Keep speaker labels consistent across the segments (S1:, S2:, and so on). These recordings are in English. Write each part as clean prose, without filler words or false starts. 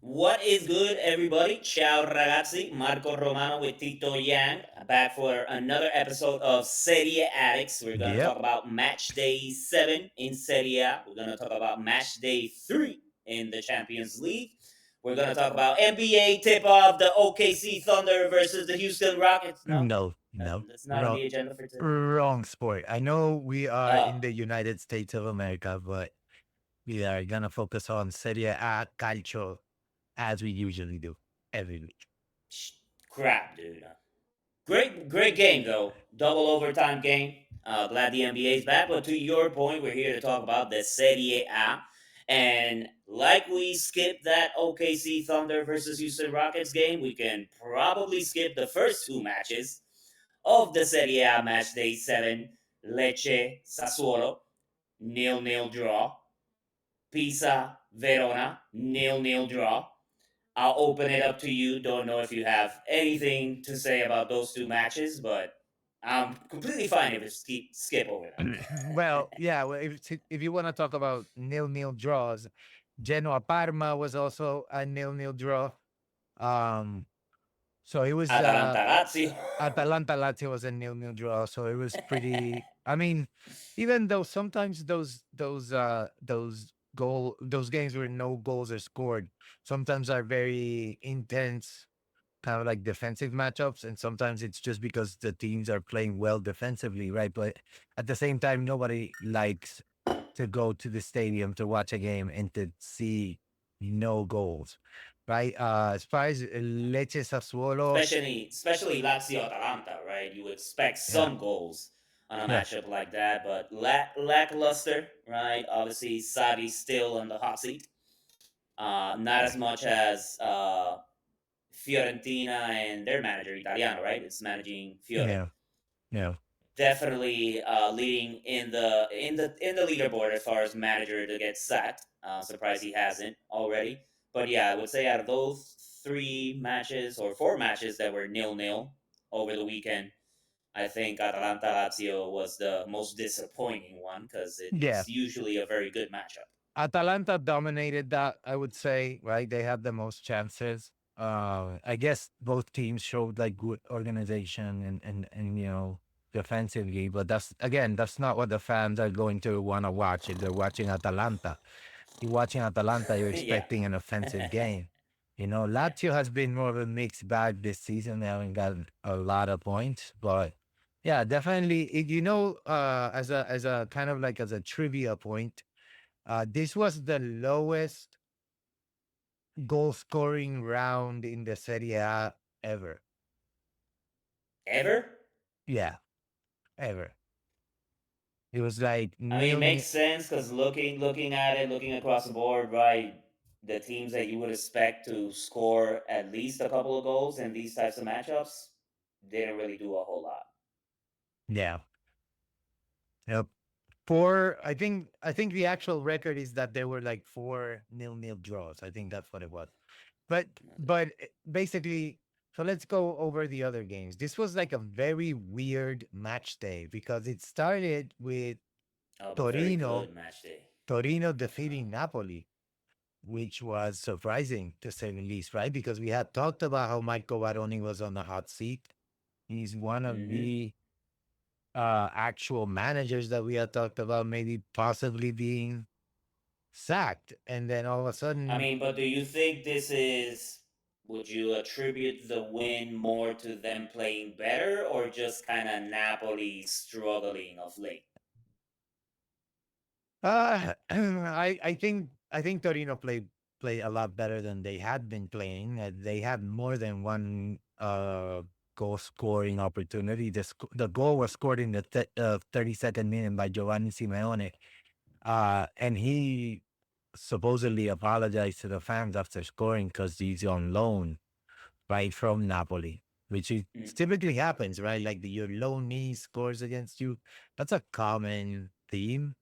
S1: What is good, everybody? Ciao, ragazzi. Marco Romano with Tito Yang back for another episode of Serie Addicts. We're going to
S2: Yep.
S1: talk about match day 7 in Serie A. We're going to talk about match day 3 in the Champions League. We're going to talk about NBA tip off the OKC Thunder versus the Houston Rockets. No,
S2: No, no.
S1: that's not on
S2: Wrong,
S1: the agenda for today.
S2: wrong sport. I know we are
S1: Oh,
S2: in the United States of America, but we are gonna focus on Serie A calcio as we usually do every week.
S1: crap, dude. Great game though. Double overtime game. Glad the NBA is back. But to your point, we're here to talk about the Serie A. And like we skipped that OKC Thunder versus Houston Rockets game, we can probably skip the first two matches of the Serie A match day 7. Lecce Sassuolo, 0-0 draw. Pisa Verona, 0-0 draw. I'll open it up to you. Don't know if you have anything to say about those two matches, but I'm completely fine if it's skip over
S2: Well,
S1: that.
S2: yeah. Well, if you want to talk about nil-nil draws, Genoa Parma was also a nil-nil draw. Um, so it was
S1: Atalanta Lazio.
S2: Atalanta Lazio was a nil-nil draw, so it was pretty. I mean, even though sometimes those games where no goals are scored, sometimes are very intense, kind of like defensive matchups, and sometimes it's just because the teams are playing well defensively, right? But at the same time, nobody likes to go to the stadium to watch a game and to see no goals, right? As far as Lecce Sassuolo,
S1: especially Lazio Atalanta, right? You expect
S2: yeah,
S1: some goals on a
S2: yeah.
S1: matchup like that, but lackluster, right? Obviously, Sadi's still on the hot seat. Not as much as Fiorentina and their manager Italiano, right? It's managing Fiore.
S2: Yeah, yeah,
S1: Definitely leading in the leaderboard as far as manager to get sacked. Surprised he hasn't already. But yeah, I would say out of those three matches or four matches that were 0-0 over the weekend, I think Atalanta Lazio was the most disappointing one because
S2: yeah.
S1: it's usually a very good matchup.
S2: Atalanta dominated that, I would say, right? They had the most chances. I guess both teams showed like good organization and defensively, but that's not what the fans are going to want to watch if they're watching Atalanta. You're watching Atalanta, you're
S1: Yeah.
S2: expecting an offensive game.
S1: Yeah.
S2: Lazio has been more of a mixed bag this season. They haven't gotten a lot of points, but yeah, definitely. As a kind of like as a trivia point, this was the lowest goal scoring round in the Serie A ever.
S1: Ever?
S2: Yeah, ever. It was like
S1: I mean, it
S2: nil
S1: makes
S2: nil.
S1: sense because looking at it, looking across the board, right? The teams that you would expect to score at least a couple of goals in these types of matchups didn't really do a whole lot.
S2: Yeah. Yep. Four. I think the actual record is that there were like 4-0 draws. I think that's what it was. But basically, so let's go over the other games. This was like a very weird match day because it started with
S1: Oh, but very
S2: Torino,
S1: good match day.
S2: Torino defeating Napoli, which was surprising to say the least, right? Because we had talked about how Michael Baroni was on the hot seat. He's one of
S1: Mm-hmm.
S2: the actual managers that we had talked about maybe possibly being sacked. And then all of a
S1: I
S2: sudden,
S1: mean, but do you think this is? Would you attribute the win more to them playing better or just kind of Napoli struggling of late?
S2: I think Torino play a lot better than they had been playing. They had more than one goal scoring opportunity. The goal was scored in the 32nd minute by Giovanni Simeone, and he supposedly apologized to the fans after scoring because he's on loan right from Napoli, which
S1: Mm.
S2: typically happens, right? Like your loan knee scores against you. That's a common theme.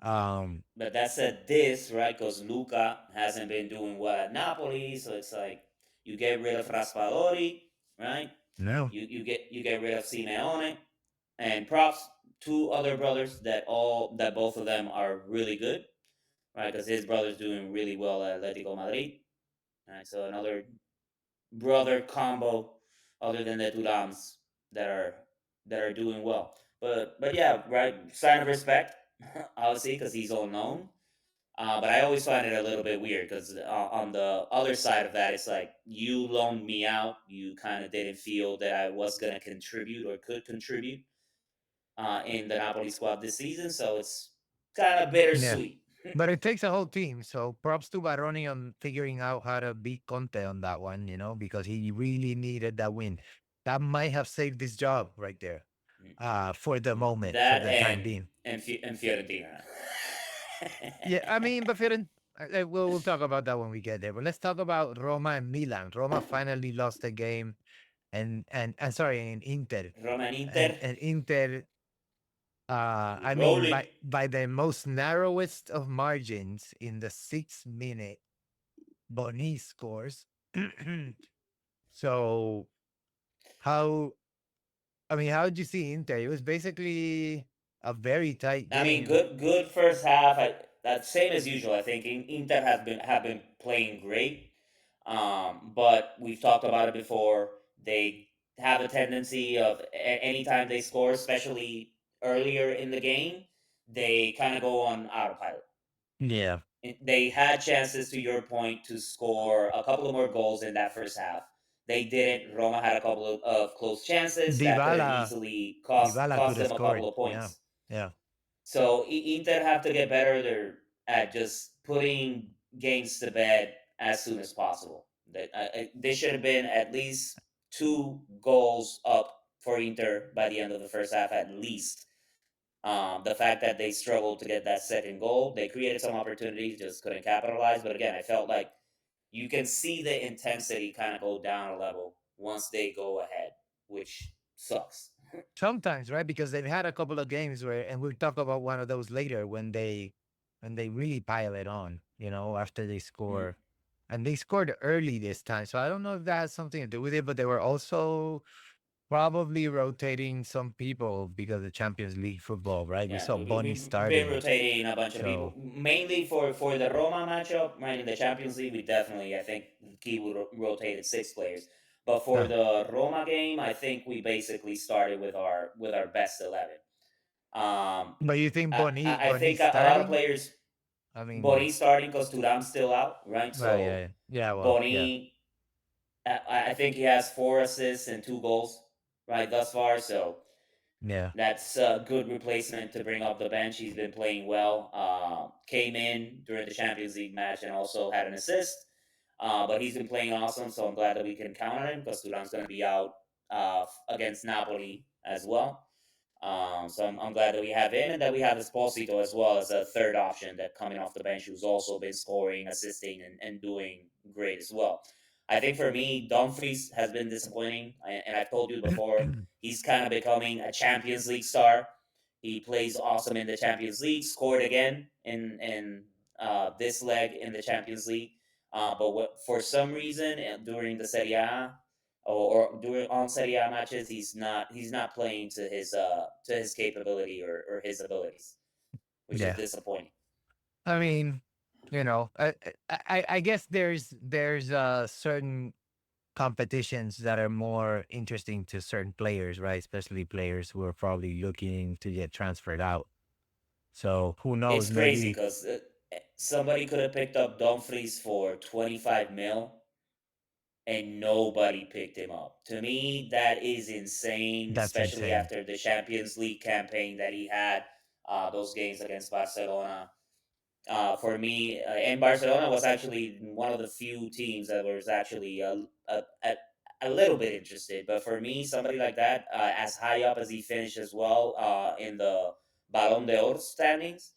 S2: Um,
S1: But that said, this right because Luca hasn't been doing well at Napoli, so it's like you get rid of Raspadori, right?
S2: no,
S1: You get rid of Simeone, and props two other brothers that both of them are really good, right? Because his brother's doing really well at Atletico Madrid. All right, so another brother combo, other than the Turams that are doing well. But yeah, right. Sign of respect, obviously, because he's all known. But I always find it a little bit weird because on the other side of that, it's like you loaned me out. You kind of didn't feel that I was going to contribute or could contribute in the Napoli squad this season. So it's kind of
S2: Yeah.
S1: bittersweet.
S2: But it takes a whole team. So props to Baroni on figuring out how to beat Conte on that one, because he really needed that win. That might have saved his job right there. For the moment, for
S1: That
S2: the time being.
S1: and Fiorentina.
S2: Yeah, I mean, but Fioren we'll talk about that when we get there. But let's talk about Roma and Milan. Roma finally lost the game, and sorry, in Inter,
S1: Roma and
S2: and
S1: Inter
S2: Inter. I mean,
S1: rolling.
S2: by the most narrowest of margins in the 6 minute, Boni scores. So how? I mean, how did you see Inter? It was basically a very tight
S1: I mean,
S2: game.
S1: good first half. That same as usual. I think Inter have been playing great. But we've talked about it before. They have a tendency of anytime they score, especially earlier in the game, they kind of go on autopilot.
S2: Yeah,
S1: They had chances, to your point, to score a couple of more goals in that first half. They didn't. Roma had a couple of close chances that could have
S2: Dybala,
S1: easily
S2: Dybala could
S1: cost
S2: have
S1: them a couple
S2: scored.
S1: of
S2: Yeah,
S1: points.
S2: yeah.
S1: So Inter have to get better there at just putting games to bed as soon as possible. They should have been at least 2 goals up for Inter by the end of the first half, at least. The fact that they struggled to get that second goal, they created some opportunities, just couldn't capitalize. But again, I felt like you can see the intensity kind of go down a level once they go ahead, which sucks.
S2: Sometimes, right? Because they've had a couple of games where, and we'll talk about one of those later when they really pile it on, after they
S1: Mm.
S2: score, and they scored early this time. So I don't know if that has something to do with it, but they were also probably rotating some people because of Champions League football, right? We
S1: Yeah,
S2: saw Bonnie
S1: we've been
S2: starting,
S1: rotating a bunch of people,
S2: so
S1: mainly for the Roma matchup. Right in the Champions League, we definitely, I think, Kiwu rotated 6 players. But for
S2: huh.
S1: the Roma game, I think we basically started with our best 11. Um,
S2: But you think
S1: I
S2: Bonnie
S1: think a lot of
S2: starting?
S1: players,
S2: I mean,
S1: Boni starting because Turam's still out, right?
S2: well, yeah,
S1: So
S2: yeah, well, yeah,
S1: Boni, I think he has 4 assists and 2 goals, right, thus far. So
S2: yeah.
S1: that's a good replacement to bring up the bench. He's been playing well. Came in during the Champions League match and also had an assist. But he's been playing awesome, so I'm glad that we can count on him because Turan's going to be out against Napoli as well. So I'm glad that we have him and that we have Esposito as well as a third option that coming off the bench who's also been scoring, assisting, and doing great as well. I think for me, Dumfries has been disappointing, and I've told you before, he's kind of becoming a Champions League star. He plays awesome in the Champions League, scored again in this leg in the Champions League. For some reason during the Serie A or during on Serie A matches, he's not playing to his capability or his abilities, which is
S2: Yeah.
S1: disappointing.
S2: I mean, I guess there's certain competitions that are more interesting to certain players, right? Especially players who are probably looking to get transferred out. So who
S1: It's
S2: knows?
S1: crazy
S2: Maybe
S1: because somebody could have picked up Dumfries for 25 mil and nobody picked him up. To me, that is insane,
S2: that's
S1: especially
S2: insane.
S1: after the Champions League campaign that he had, those games against Barcelona. For me, and Barcelona was actually one of the few teams that was actually a little bit interested. But for me, somebody like that, as high up as he finished as well in the Ballon d'Or standings,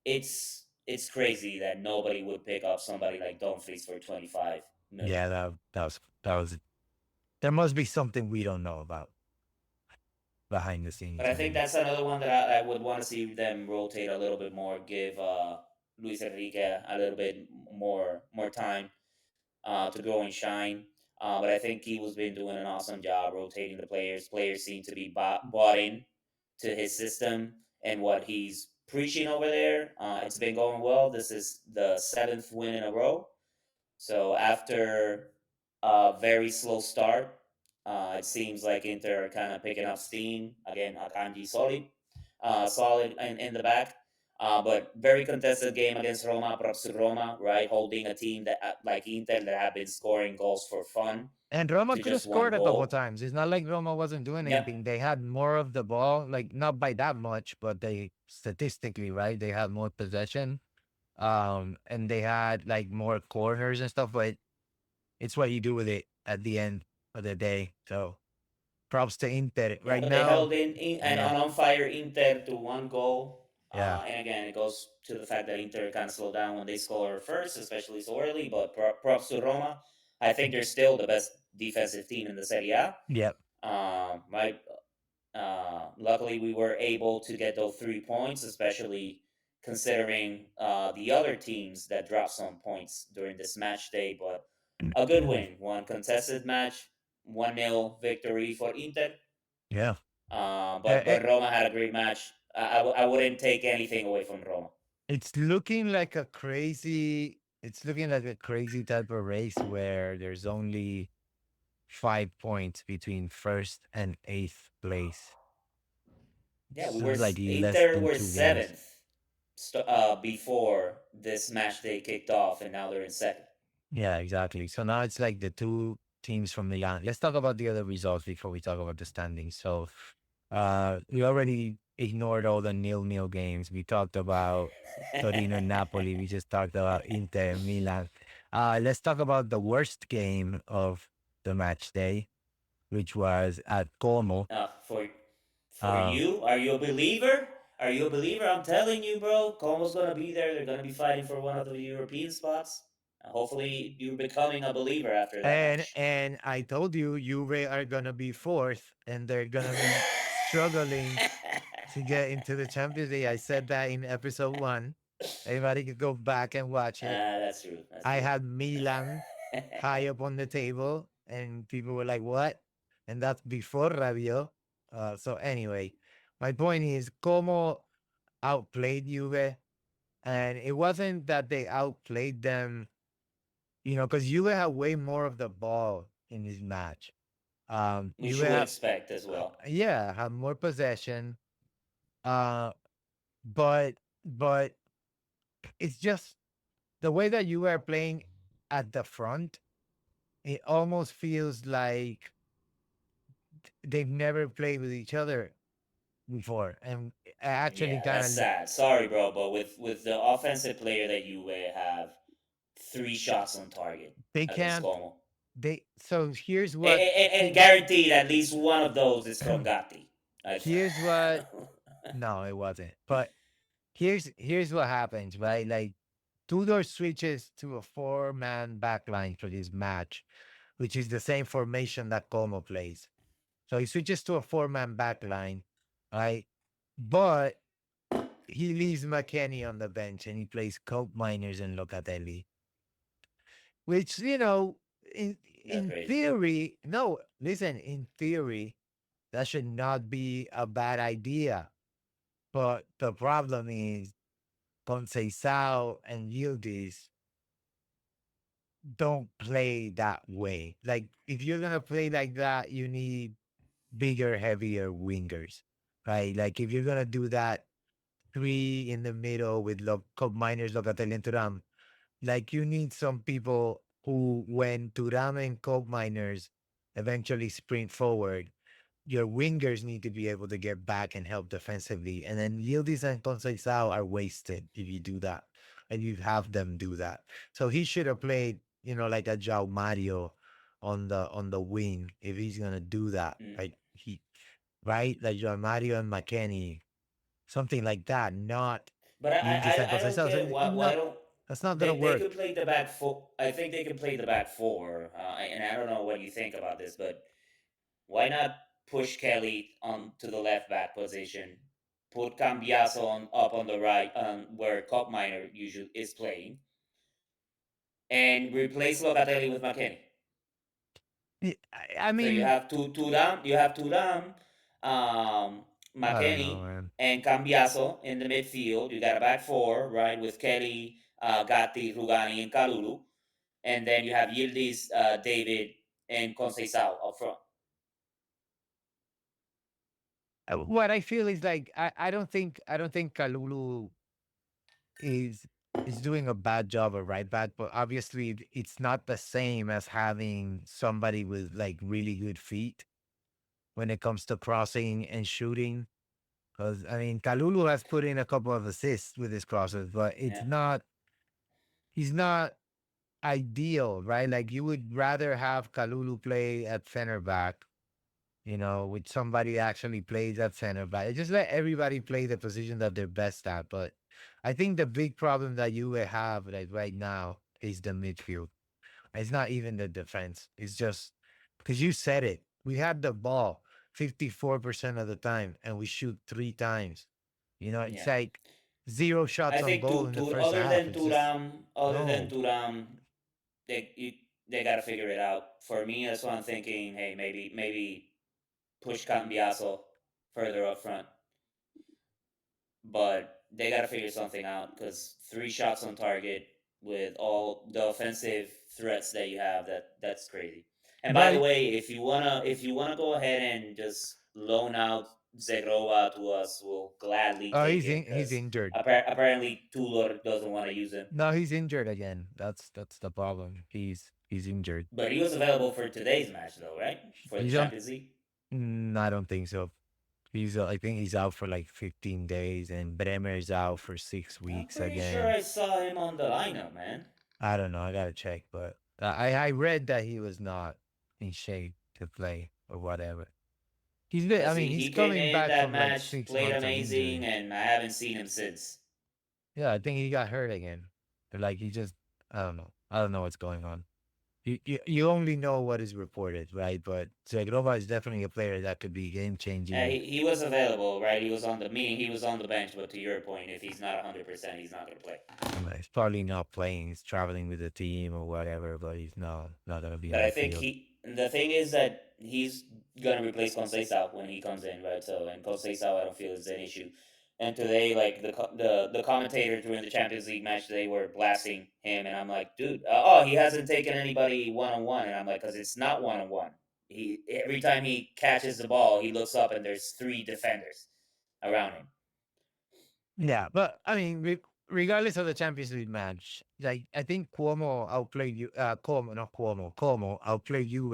S1: it's crazy that nobody would pick up somebody like Dumfries for 25 million.
S2: Yeah, that was. There must be something we don't know about behind the
S1: But
S2: scenes,
S1: I think
S2: maybe.
S1: that's another one that I would want to see them rotate a little bit more, give Luis Enrique a little bit more time to go and shine. But I think he was been doing an awesome job rotating the players. Players seem to be bought in to his system and what he's preaching over there. It's been going well. This is the 7th win in a row. So after a very slow start, it seems like Inter are kind of picking up steam again. Akanji solid in the back. But very contested game against Roma, props to Roma, right? Holding a team that like Inter that have been scoring goals for fun
S2: And Roma
S1: to
S2: could have
S1: just one
S2: scored a couple
S1: goal.
S2: times. It's not like Roma wasn't doing
S1: Yep.
S2: anything. They had more of the ball, like not by that much, but they statistically, right? They had more possession. And they had like more corners and stuff, but it's what you do with it at the end of the day. So props to Inter.
S1: Yeah,
S2: Right
S1: but they
S2: now,
S1: held in and
S2: yeah,
S1: on fire Inter to one goal.
S2: yeah,
S1: And again, it goes to the fact that Inter kind of slowed down when they score first, especially so early. But props to Roma. I think they're still the best defensive team in the Serie A.
S2: yeah.
S1: Right. Luckily, we were able to get those 3 points, especially considering the other teams that dropped some points during this match day. But a good win, one contested match, 1-0 victory for Inter.
S2: Yeah.
S1: But Roma had a great match. I wouldn't take anything away from Roma.
S2: It's looking like a crazy. It's looking like a crazy type of race where there's only 5 points between first and eighth place.
S1: Yeah, we
S2: So
S1: were
S2: it's like less
S1: Inter
S2: than
S1: were
S2: 2 games.
S1: seventh before this match day kicked off, and now they're in second.
S2: Yeah, exactly. So now it's like the two teams from Milan. Let's talk about the other results before we talk about the standings. So, we already ignored all the nil-nil games. We talked about Torino and Napoli. We just talked about Inter and Milan. Let's talk about the worst game of the match day, which was at Como.
S1: For
S2: Uh,
S1: you, are you a believer? Are you a believer? I'm telling you, bro. Como's gonna be there. They're gonna be fighting for one of the European spots. Hopefully, you're becoming a believer after that match.
S2: and I told you Juve are gonna be fourth, and they're gonna be struggling to get into the Champions League. I said that in episode one. Everybody could go back and watch it.
S1: That's true. That's
S2: I
S1: true.
S2: had Milan high up on the table, and people were like, "What?" And that's before Rabiot. So anyway, my point is, Como outplayed Juve, and it wasn't that they outplayed them, because Juve had way more of the ball in this match.
S1: Which
S2: Juve
S1: you would
S2: had,
S1: expect as well.
S2: yeah, had more possession. Uh, but it's just the way that you are playing at the front. It almost feels like they've never played with each other before, and I actually
S1: Yeah, that's
S2: kind of
S1: sad. Sorry, bro, but with the offensive player that you have, 3 shots on target
S2: they
S1: against
S2: can't.
S1: Como,
S2: So here's
S1: and,
S2: what
S1: and, and guaranteed at least one of those is from Gatti. Like,
S2: here's what. No, it wasn't. But here's what happens, right? Like Tudor switches to a four-man backline for this match, which is the same formation that Como plays. So he switches to a four-man backline, right? But he leaves McKennie on the bench and he plays Cope Miners and Locatelli, which, in
S1: that's
S2: in
S1: crazy.
S2: theory, no, listen, in theory, that should not be a bad idea. But the problem is Conceição and Yildiz don't play that way. Like, if you're gonna play like that, you need bigger, heavier wingers, right? Like, if you're gonna do that, three in the middle with Miners, Locatelli, and Turam, like, you need some people who, when Turam and Coke Miners eventually sprint forward, your wingers need to be able to get back and help defensively. And then Yildiz and Conceição are wasted if you do that. And you have them do that. So he should have played, like a João Mario on the wing if he's gonna do that.
S1: Mm.
S2: Like right? Like João Mario and McKennie, something like that, not
S1: But
S2: Yildiz and
S1: I don't
S2: Conceição. So
S1: get why don't
S2: that's not gonna
S1: they could
S2: work.
S1: play the back four. I think they could play the back four, and I don't know what you think about this, but why not push Kelly on to the left back position, put Cambiaso up on the right, where Cop Miner usually is playing, and replace Locatelli with McKenny.
S2: I
S1: So you
S2: mean,
S1: have Turam,
S2: I don't know,
S1: McKenny,
S2: man.
S1: and Cambiaso in the midfield. You got a back four, right, with Kelly, Gatti, Rugani, and Kalulu. and then you have Yildiz, David, and Conceição up front.
S2: What I feel is like I don't think Kalulu is is doing a bad job or right back, but obviously it's not the same as having somebody with like really good feet when it comes to crossing and shooting. Because I mean, Kalulu has put in a couple of assists with his crosses, but it's
S1: Yeah,
S2: not. He's not ideal, right? Like you would rather have Kalulu play at center back, with somebody actually plays at center back. Just let everybody play the position that they're best at. But I think the big problem that you will have like right now is the midfield. It's not even the defense. It's just because you said it. We had the ball 54% of the time and we shoot three times. It's
S1: yeah.
S2: like zero
S1: I
S2: shots on
S1: think
S2: goal in the first
S1: other
S2: half.
S1: than
S2: It's just no.
S1: Turam, they got to figure it out. For me, that's why I'm thinking, hey, maybe push Cambiaso further up front, but they got to figure something out because three shots on target with all the offensive threats that you have, that's crazy. And by the
S2: But
S1: way, if you wanna go ahead and just loan out Zegrova to us, we'll gladly take
S2: he's
S1: him
S2: he's
S1: because
S2: injured.
S1: apparently Tudor doesn't want to use him.
S2: No, he's injured again. That's the problem. He's injured.
S1: But he was available for today's match, though, right? For the
S2: He's on.
S1: Champions League.
S2: I don't think so. I think he's out for like 15 days, and Bremer's out for six
S1: I'm
S2: weeks
S1: pretty sure
S2: again.
S1: I saw him on the lineup, man.
S2: I don't know. I gotta check, but I read that he was not in shape to play or whatever. I
S1: Cause
S2: mean,
S1: he
S2: he's
S1: came
S2: coming
S1: in
S2: back
S1: that
S2: from like
S1: match,
S2: six
S1: played
S2: months of
S1: amazing,
S2: injury.
S1: and I haven't seen him since.
S2: Yeah, I think he got hurt again. Like he just, I don't know. I don't know what's going on. You only know what is reported, right? But Zagrova is definitely a player that could be game changing.
S1: He was available, right? He was on the meaning he was on the bench, but to your point, if he's not 100%, he's not gonna play.
S2: He's probably not playing. He's traveling with the team or whatever, but he's not gonna be
S1: But
S2: on
S1: I
S2: the
S1: think
S2: field.
S1: the thing is that he's gonna replace Conceição when he comes in, right? So and Conceição, I don't feel is an issue. And today, like the commentators during the Champions League match, they were blasting him, and I'm like, dude, oh, he hasn't taken anybody 1-on-1, and I'm like, because it's not 1-on-1. He every time he catches the ball, he looks up and there's three defenders around him.
S2: Yeah, but I mean, regardless of the Champions League match, like I think Cuomo outplayed you. Cuomo, not Cuomo. Cuomo outplayed you.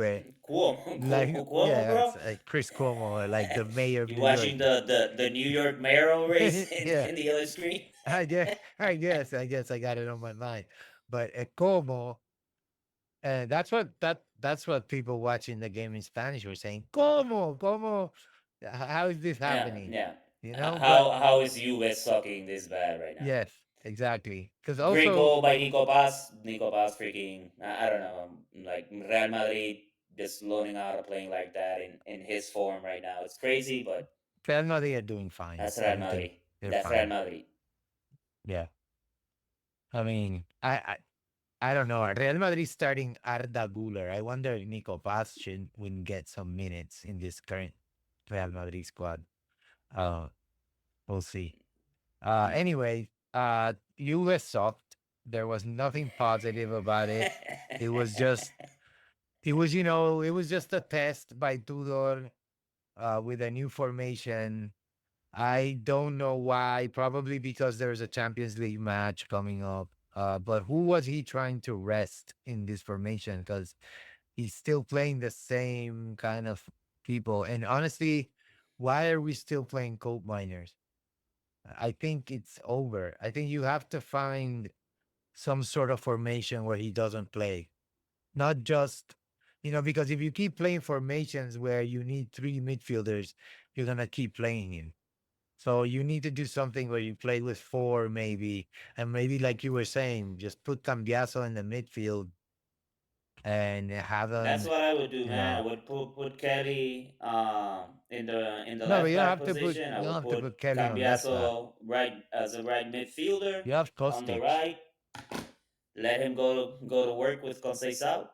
S1: Cuomo,
S2: Like
S1: Cuomo,
S2: yeah,
S1: bro.
S2: it's like Chris Cuomo, like the mayor of
S1: You
S2: New York.
S1: watching the New York mayoral race
S2: Yeah,
S1: in the other screen?
S2: I guess I got it on my mind. But Como, and that's what people watching the game in Spanish were saying. Como, how is this
S1: Yeah,
S2: happening?
S1: yeah.
S2: But
S1: How is Juve sucking this bad right now?
S2: yes, exactly. Because
S1: Great
S2: also,
S1: goal by Nico Paz. Nico Paz freaking I don't know, like Real Madrid just loaning out or playing like that in his form right now. It's crazy, but
S2: Real Madrid are doing fine.
S1: that's
S2: I
S1: Real
S2: don't think
S1: Madrid.
S2: they're
S1: That's Real
S2: fine.
S1: Madrid.
S2: Yeah, I mean, I don't know. Real Madrid starting Arda Guler. I wonder if Nico Paz should will get some minutes in this current Real Madrid squad. Uh, we'll see.
S1: Yeah.
S2: Anyway, Juve sucked. There was nothing positive about it. It was just, it was just a test by Tudor with a new formation. I don't know why. Probably because there's a Champions League match coming up. But who was he trying to rest in this formation? Because he's still playing the same kind of people. And honestly, why are we still playing coal miners? I think it's over. I think you have to find some sort of formation where he doesn't play. Not just, because if you keep playing formations where you need three midfielders, you're going to keep playing him. So you need to do something where you play with four, maybe. And maybe, like you were saying, just put Cambiaso in the midfield and have
S1: That's
S2: him,
S1: what I would do,
S2: you
S1: man. I
S2: know.
S1: would put Kelly in the
S2: No, but
S1: left back position. I
S2: you don't
S1: would
S2: have to
S1: put
S2: put Kelly on left back.
S1: Cambiaso right as a right midfielder
S2: You have
S1: on the
S2: Kostic.
S1: right. Let him go to work with Conceição.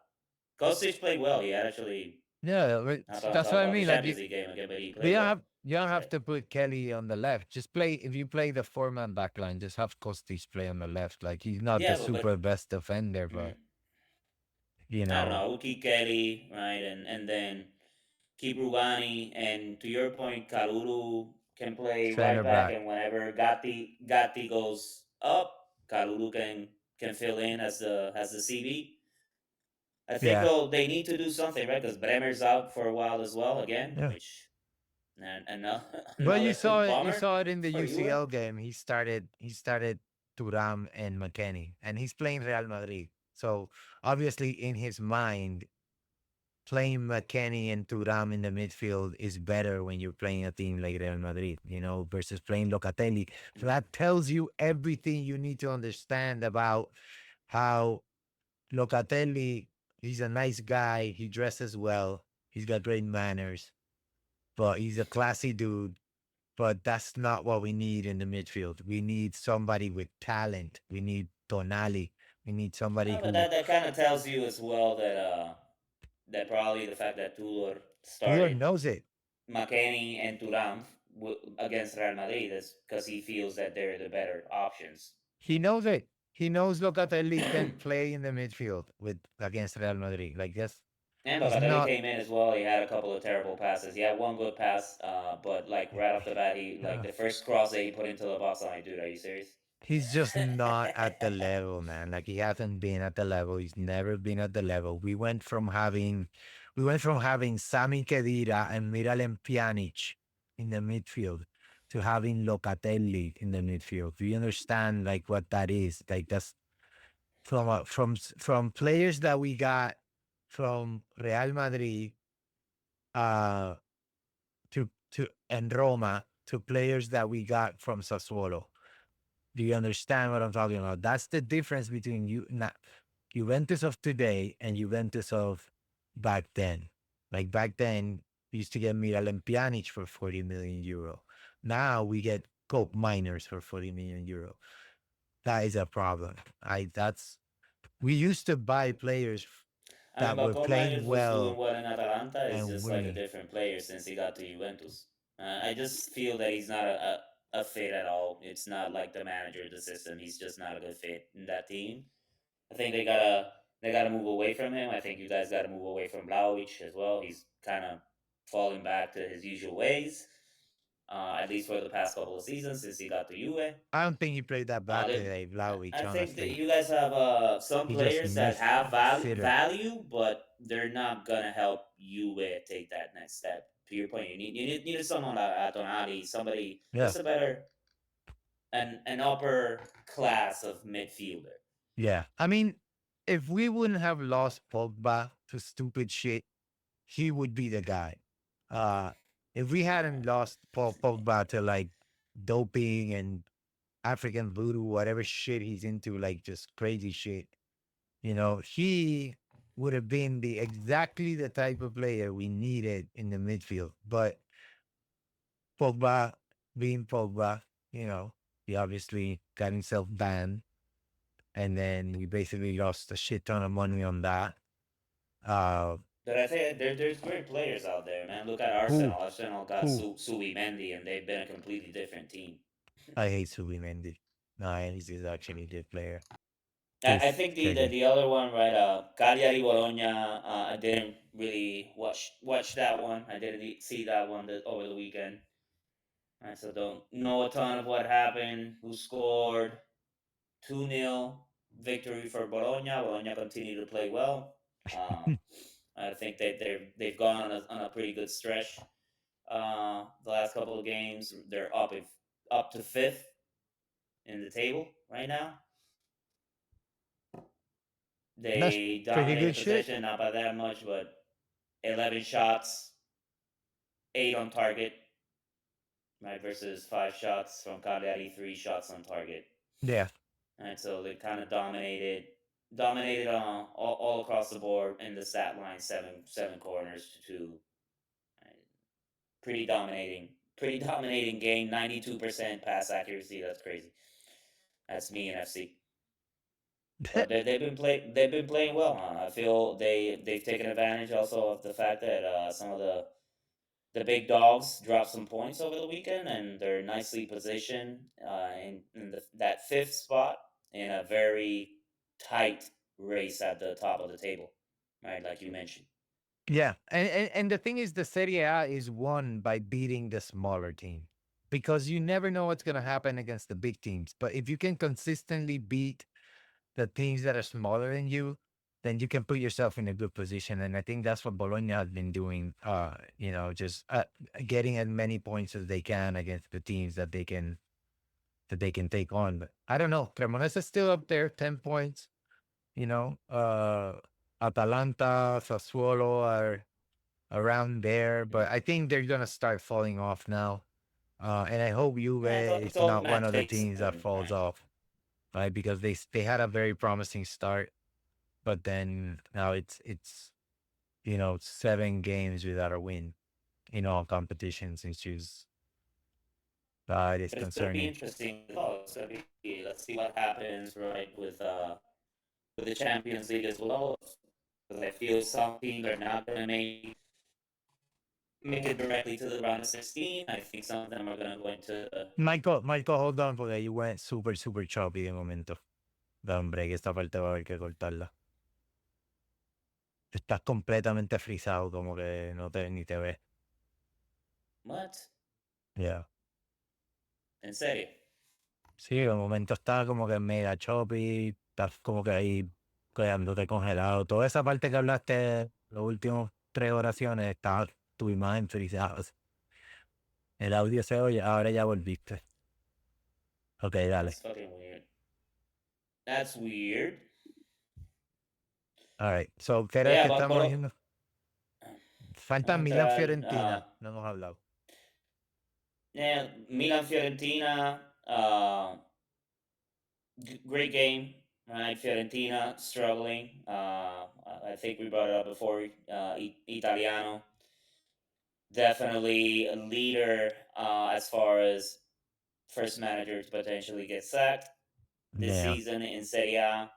S1: Kostic played well. He had actually
S2: Yeah,
S1: I'm
S2: that's
S1: talking
S2: what I
S1: about the
S2: mean. Like
S1: Champions League game again, but he
S2: But
S1: played well.
S2: you don't have
S1: Right.
S2: to put Kelly on the left. Just play if you play the four-man back line, just have Kostic play on the left. Like he's not the
S1: Yeah, but
S2: super best defender,
S1: mm,
S2: but You
S1: I don't
S2: know,
S1: know. I would keep Kelly, right, and then keep Rugani, and to your point, Kalulu can play right
S2: center
S1: back,
S2: back.
S1: and whenever Gatti goes up, Kalulu can fill in as the CB. I think
S2: Yeah,
S1: though they need to do something, right? Because Bremer's out for a while as well again,
S2: yeah.
S1: which and
S2: But you
S1: another
S2: saw it. You
S1: bummer
S2: saw it in the
S1: for you.
S2: UCL game. He started. He started Turam and McKennie, and he's playing Real Madrid. So obviously, in his mind, playing McKennie and Turam in the midfield is better when you're playing a team like Real Madrid, you know, versus playing Locatelli. So that tells you everything you need to understand about how Locatelli, he's a nice guy. He dresses well. He's got great manners, but he's a classy dude. But that's not what we need in the midfield. We need somebody with talent. We need Tonali. We need somebody
S1: But
S2: who
S1: that kind of tells you as well that probably the fact that Tudor
S2: Tudor
S1: started
S2: knows it.
S1: McKennie and Turam against Real Madrid is because he feels that they're the better options.
S2: He knows it. He knows Locatelli can play in the midfield with against Real Madrid. Like this,
S1: And
S2: he's
S1: Locatelli
S2: not.
S1: came in as well. He had a couple of terrible passes. He had one good pass, but like right off the bat, he like
S2: uh,
S1: the first cross that he put into the box. I'm like, dude, are you serious?
S2: He's just not at the level, man. Like he hasn't been at the level. He's never been at the level. We went from having Sami Khedira and Miralem Pjanic in the midfield to having Locatelli in the midfield. Do you understand like what that is? Like that's from players that we got from Real Madrid uh to and Roma to players that we got from Sassuolo. Do you understand what I'm talking about? That's the difference between Juventus of today and Juventus of back then. Like back then, we used to get Miralem Pjanic for 40 million euro. Now we get Cope Miners for 40 million euro. That is a problem. I that's We used to buy players
S1: I mean,
S2: that
S1: but
S2: were
S1: Paul
S2: playing
S1: Miners was doing
S2: well
S1: well in Atalanta. Is
S2: and
S1: just like a
S2: winning.
S1: different player since he got to Juventus. I just feel that he's not a fit at all. It's not like the manager of the system. He's just not a good fit in that team. I think they gotta move away from him. I think you guys gotta move away from Vlahovic as well. He's kind of falling back to his usual ways, at least for the past couple of seasons since he got to Juve.
S2: I don't think he played that bad
S1: They,
S2: today, Vlahovic,
S1: I think that
S2: honestly.
S1: you guys have some
S2: He just
S1: players that
S2: missed
S1: have
S2: sitter.
S1: value, but they're not gonna help Juve take that next step. To your point, you need someone like Tonali, somebody
S2: Yeah.
S1: just a better an upper class of midfielder.
S2: Yeah. I mean, if we wouldn't have lost Pogba to stupid shit, he would be the guy. Uh, if we hadn't lost Pogba to like doping and African voodoo, whatever shit he's into, like just crazy shit, he would have been exactly the type of player we needed in the midfield. But Pogba, being Pogba, he obviously got himself banned, and then we basically lost a shit ton of money on that. Uh,
S1: But I think there's great players out there, man. Look at
S2: who,
S1: Arsenal. Arsenal got
S2: who?
S1: Subi and they've been a completely different team.
S2: I hate Subimendi. No, he's actually a good player.
S1: I
S2: He's
S1: think
S2: crazy.
S1: the other one, right? Cagliari Bologna. I didn't really watch that one. I didn't see that one over the weekend. Right, so don't know a ton of what happened. Who scored? 2-0 victory for Bologna. Bologna continue to play well. Uh, I think they've gone on a pretty good stretch. The last couple of games, they're up to fifth in the table right now.
S2: That's
S1: They
S2: pretty
S1: dominated
S2: good shit.
S1: possession, not by that much, but 11 shots, 8 on target, right? Versus 5 shots from Cagliari, 3 shots on target.
S2: Yeah.
S1: And so they kind of dominated all across the board in the stat line, seven corners to two. Right? Pretty dominating game. 92% pass accuracy. That's crazy. That's me and FC. But they've been playing well. I feel they've taken advantage also of the fact that some of the big dogs dropped some points over the weekend, and they're nicely positioned in that fifth spot in a very tight race at the top of the table. right? Like you mentioned.
S2: Yeah, and the thing is, the Serie A is won by beating the smaller team because you never know what's gonna happen against the big teams. But if you can consistently beat the teams that are smaller than you, then you can put yourself in a good position. And I think that's what Bologna has been doing. Just getting as many points as they can against the teams that they can take on. But I don't know. Cremonese is still up there, 10 points. You know, Atalanta, Sassuolo are around there, but I think they're gonna start falling off now. And I hope Juve
S1: Yeah, it's
S2: is
S1: all
S2: not one
S1: match
S2: of the
S1: day
S2: teams that
S1: soon,
S2: falls
S1: right?
S2: off, right? Because they had a very promising start, but then now it's 7 games without a win in all competitions, which is
S1: But it's going to be
S2: concerning.
S1: interesting as well. It's going to be, let's see what happens, right, with the Champions League as well. Because I feel some teams are not going to make it directly to the round of 16. I think some of them are going to go into
S2: Michael, hold on, porque you went super, super choppy de momento. Da, hombre, que esta parte va a haber que cortarla. Estás completamente frisado, como que no te ni te ves.
S1: what?
S2: Yeah.
S1: In Serie.
S2: Sí, de momento está como que mega choppy, estás como que ahí quedándote congelado. Toda esa parte que hablaste, los últimos 3 oraciones, está tu imagen frisada. El audio se oye, ahora ya volviste. Ok, dale.
S1: That's fucking weird. That's weird.
S2: Alright, so, ¿qué
S1: But
S2: era
S1: yeah,
S2: que
S1: but
S2: estamos diciendo? Falta
S1: Montreal,
S2: Milan-Fiorentina, no hemos hablado.
S1: yeah, Milan Fiorentina, great game, right? Fiorentina struggling. I think we brought it up before. Italiano definitely a leader as far as first manager to potentially get sacked this
S2: Yeah,
S1: season in Serie A.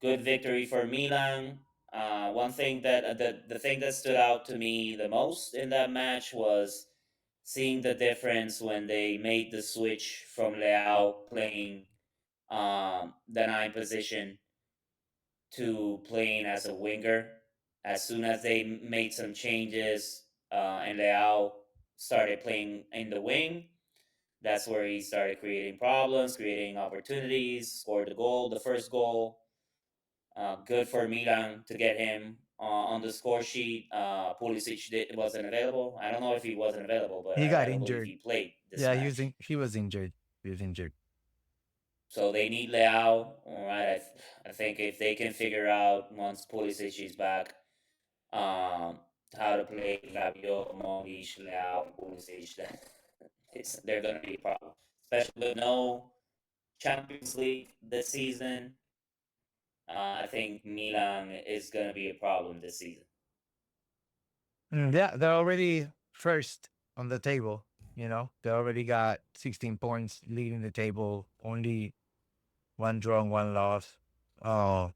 S1: Good victory for Milan. One thing that the thing that stood out to me the most in that match was seeing the difference when they made the switch from Leao playing the nine position to playing as a winger. As soon as they made some changes and Leao started playing in the wing, that's where he started creating problems, creating opportunities, scored the goal, the first goal. Good for Milan to get him on the score sheet. Wasn't available. I don't know if he wasn't available, but
S2: he got
S1: I don't believe
S2: injured.
S1: he played this
S2: Yeah,
S1: match.
S2: he was injured. He was injured.
S1: So they need Leao. All right, I think if they can figure out once Pulisic is back, um, how to play Rabiot, Modric, Leao, Pulisic, then they're gonna be a problem. Especially with no Champions League this season. I think Milan is gonna be a problem this season.
S2: Yeah, they're already first on the table. They already got 16 points leading the table, only one draw and one loss. Oh,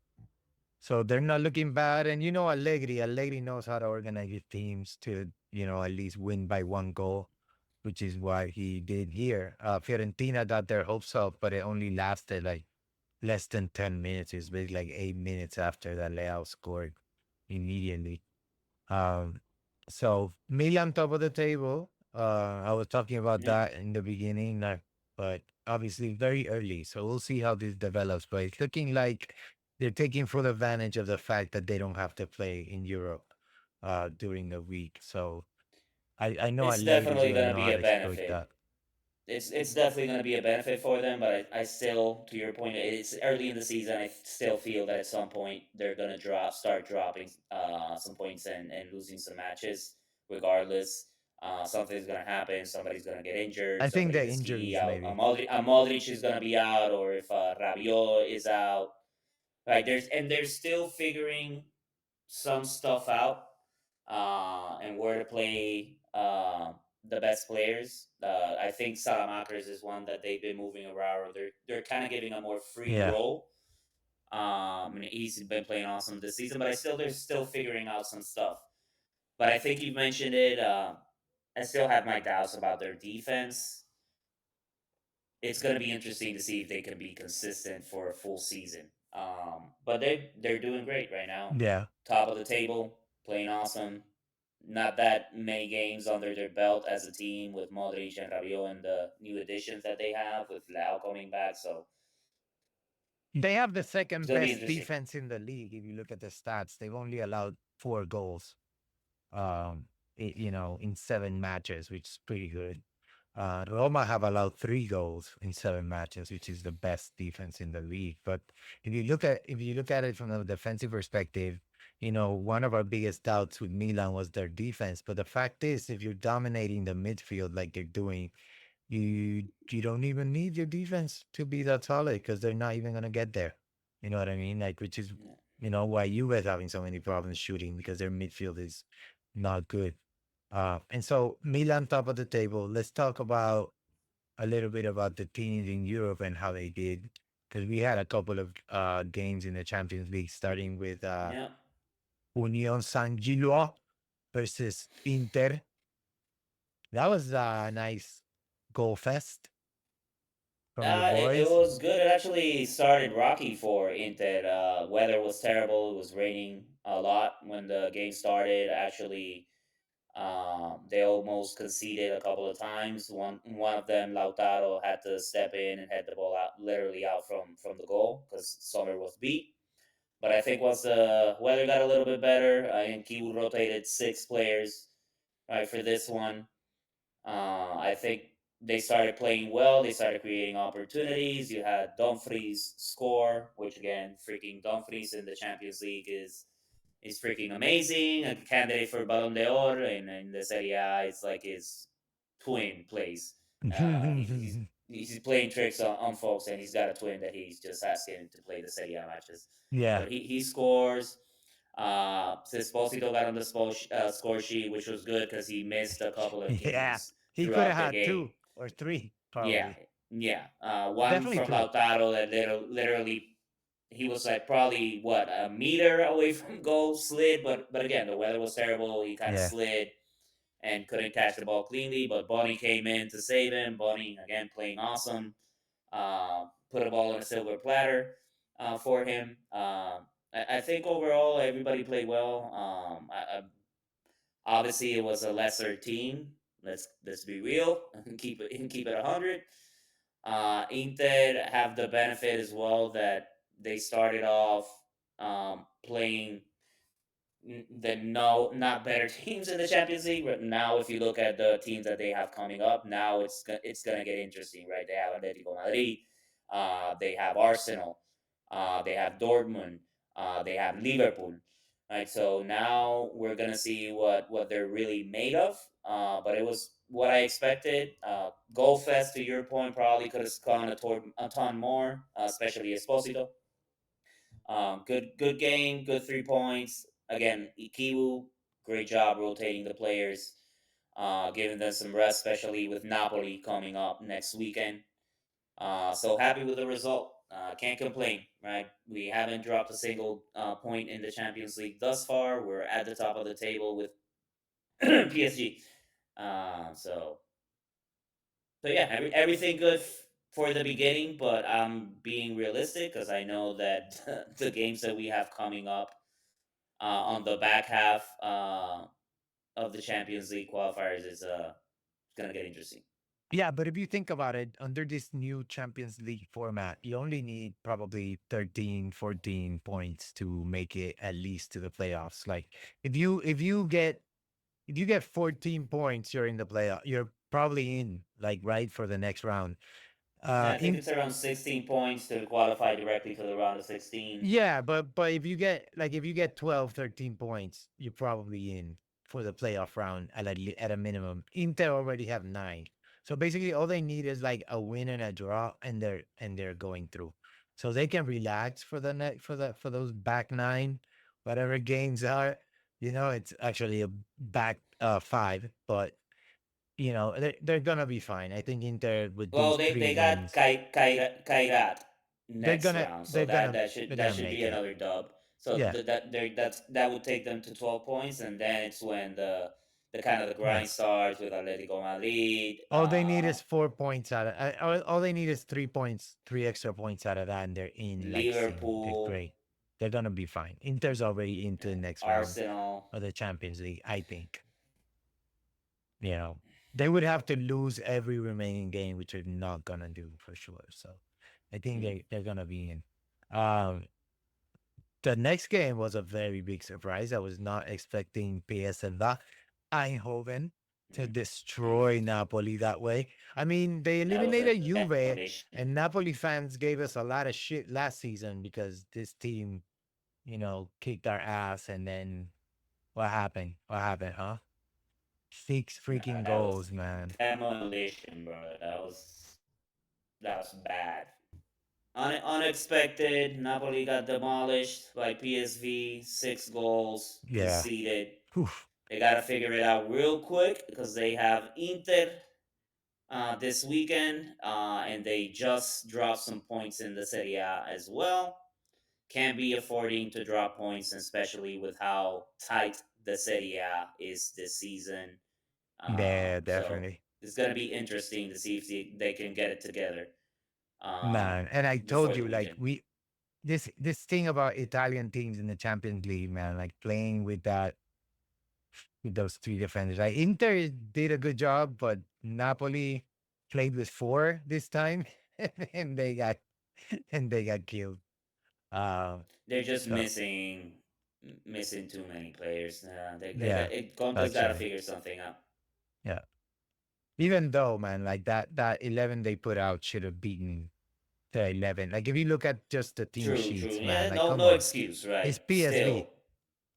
S2: so they're not looking bad. And Allegri knows how to organize his teams to, at least win by one goal, which is what he did here. Fiorentina got their hopes up, but it only lasted like less than 10 minutes. It's basically like 8 minutes after that Leao scored immediately. Um, so Milan top of the table. I was talking about
S1: Yeah.
S2: that in the beginning, but obviously very early. So we'll see how this develops. But it's looking like they're taking full advantage of the fact that they don't have to play in Europe during the week. So I know
S1: It's
S2: Allegri is
S1: definitely
S2: gonna
S1: going to
S2: know
S1: be
S2: how
S1: a
S2: to exploit
S1: benefit.
S2: that.
S1: It's definitely going to be a benefit for them, but I still, to your point, it's early in the season. I still feel that at some point they're going to start dropping some points and losing some matches. Regardless, something's going to happen. Somebody's going to get injured.
S2: I think
S1: Somebody
S2: the
S1: is key
S2: injuries
S1: out.
S2: maybe.
S1: Modric is going to be out, or if Rabiot is out, right? They're still figuring some stuff out and where to play the best players. I think Salamakers is one that they've been moving around. They're kind of giving a more free
S2: Yeah.
S1: role. And he's been playing awesome this season, but they're still figuring out some stuff. But I think you mentioned it. I still have my doubts about their defense. It's going to be interesting to see if they can be consistent for a full season. But they're doing great right now.
S2: Yeah.
S1: Top of the table, playing awesome. Not that many games under their belt as a team with Modric and Rabiot and the new additions that they have with Lau coming back. So
S2: They have the
S1: it's
S2: second
S1: gonna be
S2: best
S1: interesting.
S2: defense in the league. If you look at the stats, they've only allowed 4 goals, um, in 7 matches, which is pretty good. Roma have allowed 3 goals in 7 matches, which is the best defense in the league. But if you look at it from a defensive perspective, one of our biggest doubts with Milan was their defense. But the fact is, if you're dominating the midfield like they're doing, you don't even need your defense to be that solid because they're not even gonna get there. You know what I mean? Like, which is
S1: Yeah.
S2: why you guys having so many problems shooting because their midfield is not good. And so Milan top of the table. Let's talk about a little bit about the teams in Europe and how they did because we had a couple of games in the Champions League, starting with
S1: Yeah.
S2: Union San Gillois versus Inter. That was a nice goal fest from your
S1: It
S2: boys.
S1: was good. It actually started rocky for Inter. Weather was terrible. It was raining a lot when the game started. Actually, they almost conceded a couple of times. One of them, Lautaro, had to step in and head the ball out, literally out from the goal because Sommer was beat. But I think once the weather got a little bit better, and Kiwu rotated 6 players right for this one. I think they started playing well. They started creating opportunities. You had Dumfries score, which again, freaking Dumfries in the Champions League is freaking amazing. A candidate for Ballon d'Or, and in the Serie A, it's like his twin plays. He's playing tricks on folks, and he's got a twin that he's just asking to play the Serie A matches.
S2: Yeah.
S1: But he scores. Esposito got on the score sheet, which was good because he missed a couple of
S2: Yeah.
S1: games
S2: He could have
S1: throughout the
S2: had
S1: game.
S2: 2 or 3,
S1: Yeah,
S2: probably.
S1: yeah. One
S2: Definitely
S1: from
S2: 3.
S1: Lautaro that literally he was like probably what a meter away from goal, slid, but again the weather was terrible. He kind of
S2: Yeah.
S1: slid and couldn't catch the ball cleanly. But Bonnie came in to save him. Bonnie again playing awesome. Put a ball on a silver platter for him. I think overall everybody played well. Obviously, it was a lesser team. Let's be real and keep it 100. Inter have the benefit as well that they started off playing the no not better teams in the Champions League. But now, if you look at the teams that they have coming up, now it's gonna get interesting, right? They have Atletico Madrid, they have Arsenal, they have Dortmund, they have Liverpool, right? So now we're gonna see what they're really made of. But it was what I expected. Goal Fest, to your point, probably could have gone a ton more, especially Esposito. Good game, good 3 points. Again, Ikiwu, great job rotating the players, giving them some rest, especially with Napoli coming up next weekend. So happy with the result. Can't complain, right? We haven't dropped a single point in the Champions League thus far. We're at the top of the table with PSG. So yeah, everything good for the beginning, but I'm being realistic because I know that the games that we have coming up on the back half of the Champions League qualifiers is gonna get interesting.
S2: Yeah, but if you think about it, under this new Champions League format, you only need probably 13, 14 points to make it at least to the playoffs. Like if you get 14 points, you're in the playoff. You're probably in, like, right, for the next round.
S1: Yeah, I think
S2: In
S1: it's around 16 points to qualify directly to the round of 16.
S2: Yeah, but if you get 12, 13 points, you're probably in for the playoff round at a minimum. Inter already have 9. So basically all they need is like a win and a draw, and they're going through. So they can relax for the net for those back 9, whatever games are. It's actually a back 5, but they're gonna be fine. I think Inter with
S1: Well,
S2: these
S1: they,
S2: 3
S1: they got
S2: wins,
S1: Kairat
S2: they're
S1: next
S2: gonna
S1: round, so
S2: they're
S1: that
S2: gonna
S1: that
S2: they're
S1: should that
S2: gonna
S1: should
S2: make
S1: be
S2: it.
S1: another dub. So
S2: Yeah.
S1: that would take them to 12 points, and then it's when the the kind of the
S2: Yeah.
S1: grind starts with Atletico Madrid,
S2: All they need is 4 points out of all they need is 3 points, 3 extra points out of that, and they're in like sync. They're
S1: Liverpool,
S2: great. They're gonna be fine. Inter's already into the next round
S1: Arsenal.
S2: of the Champions League, I think. You know, they would have to lose every remaining game, which they're not gonna do for sure. So I think
S1: Mm,
S2: they're gonna be in. Um, the next game was a very big surprise. I was not expecting PSV Eindhoven to
S1: mm,
S2: destroy Napoli that way. I mean, they
S1: that was a
S2: eliminated Juve,
S1: demolition.
S2: and Napoli fans gave us a lot of shit last season because this team, kicked our ass. And then what happened? What happened, huh? Six
S1: Nah,
S2: freaking
S1: that was
S2: goals, man.
S1: demolition, bro. That was bad. Unexpected. Napoli got demolished by PSV. 6 goals
S2: Yeah.
S1: conceded.
S2: Oof.
S1: They got to figure it out real quick because they have Inter this weekend, and they just dropped some points in the Serie A as well. Can't be affording to drop points, especially with how tight the Serie A is this season.
S2: Yeah,
S1: So
S2: definitely.
S1: it's going to be interesting to see if they can get it together
S2: Man. And I
S1: before
S2: told
S1: the
S2: you, like,
S1: weekend.
S2: this thing about Italian teams in the Champions League, man, like playing with those three defenders. Like Inter did a good job, but Napoli played with four this time, and they got killed. Uh,
S1: They're just
S2: so
S1: missing too many players.
S2: yeah,
S1: Conte's got to
S2: actually,
S1: figure something out.
S2: yeah. Even though, man, like that 11 they put out should have beaten the 11. Like if you look at just the team
S1: True, true.
S2: sheets, man,
S1: Yeah,
S2: like
S1: no,
S2: come
S1: no
S2: on,
S1: excuse, right?
S2: it's PSV.
S1: Still,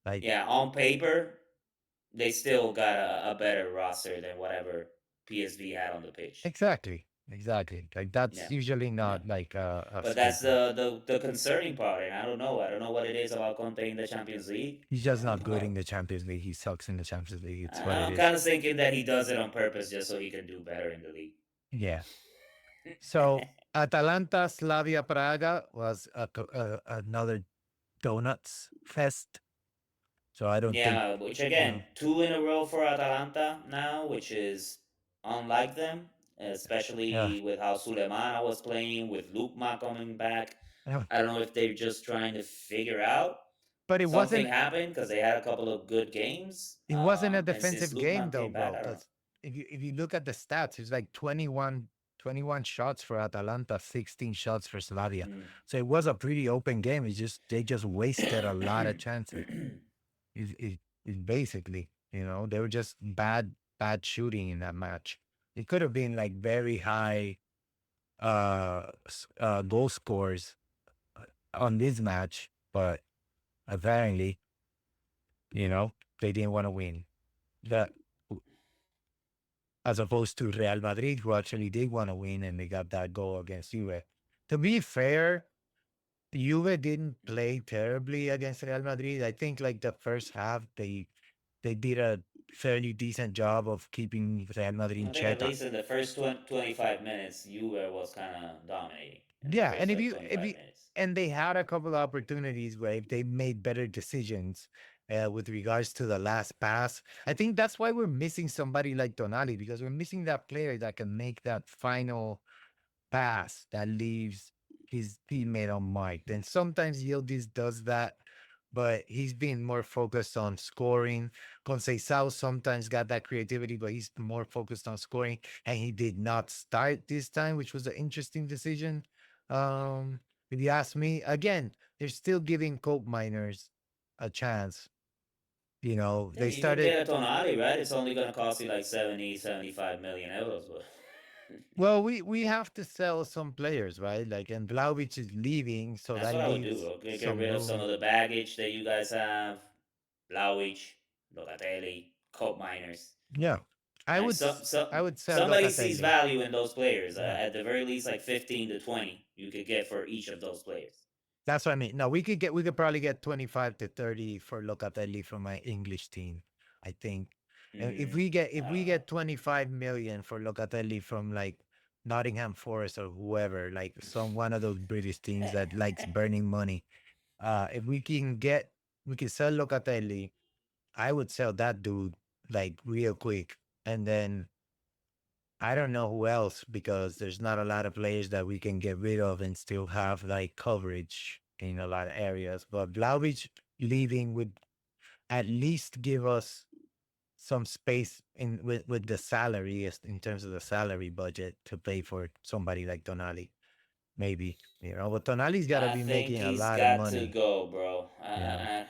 S2: Like
S1: yeah, on paper, they still got a better roster than whatever PSV had on the pitch.
S2: exactly, exactly. Like that's
S1: Yeah,
S2: usually
S1: yeah.
S2: not like a
S1: But that's
S2: scapegoat.
S1: the concerning part, and I don't know. I don't know what it is about Conte in the Champions League.
S2: He's just not good in the Champions League. He sucks in the Champions League. It's what it
S1: I'm
S2: is.
S1: kind of thinking that he does it on purpose just so he can do better in the league.
S2: Yeah. So Atalanta Slavia Praga was another donuts fest. So I don't think
S1: Yeah, which
S2: you
S1: again,
S2: know.
S1: 2 in a row for Atalanta now, which is unlike them,
S2: Yeah,
S1: especially with how Sulemana was playing, with Lukma coming back.
S2: yeah.
S1: I don't know if they're just trying to figure out
S2: But
S1: something happened because they had a couple of good games,
S2: it wasn't a
S1: and since
S2: defensive game
S1: Lukman
S2: though,
S1: came back,
S2: bro.
S1: I don't know.
S2: Because if you look at the stats, it's like 21 shots for Atalanta, 16 shots for Slavia.
S1: Mm.
S2: So it was a pretty open game. It's just they just wasted a lot of chances. It basically, they were just bad shooting in that match. It could have been like very high goal scores on this match, but apparently, they didn't want to win. That as opposed to Real Madrid, who actually did want to win and they got that goal against Juve. To be fair, Juve didn't play terribly against Real Madrid. I think like the first half they did a fairly decent job of keeping Real Madrid
S1: I
S2: in
S1: think at
S2: check.
S1: least in the first 25 minutes, Juve was kind of dominating in the
S2: Yeah,
S1: first
S2: and
S1: like 25 minutes.
S2: they had a couple of opportunities where if they made better decisions with regards to the last pass. I think that's why we're missing somebody like Tonali, because we're missing that player that can make that final pass that leaves his teammate unmarked. And sometimes Yildiz does that, but he's been more focused on scoring. Conceição sometimes got that creativity, but he's more focused on scoring. And he did not start this time, which was an interesting decision. Um, if you ask me, again, they're still giving coke miners a chance.
S1: Yeah,
S2: They
S1: you can
S2: started.
S1: get a Tonali, right? It's only going to cost you like 70, 75 million euros. But
S2: Well, we have to sell some players, right? Like, and Vlahovic is leaving, so
S1: that's
S2: that
S1: what I would do.
S2: leaves
S1: Okay, get
S2: some
S1: rid of some
S2: room.
S1: of the baggage that you guys have. Blauwich, Locatelli, Cope Miners.
S2: Yeah, I
S1: Right?
S2: would I would sell
S1: Somebody sees
S2: Locatelli.
S1: value in those players.
S2: Yeah,
S1: At the very least, like 15 to 20 you could get for each of those players.
S2: that's what I mean. No, we could probably get 25 to 30 for Locatelli from my English team. I think. And if
S1: I
S2: we
S1: don't know.
S2: get 25 million for Locatelli from like Nottingham Forest or whoever, like some one of those British teams that likes burning money. If we can sell Locatelli, I would sell that dude like real quick. And then I don't know who else because there's not a lot of players that we can get rid of and still have like coverage in a lot of areas. But Vlahovic leaving would at least give us some space in with the salary in terms of the salary budget to pay for somebody like Tonali. Maybe, but Tonali's got to
S1: I
S2: be
S1: think
S2: making a
S1: he's
S2: lot of
S1: got to
S2: money.
S1: go, bro.
S2: You know,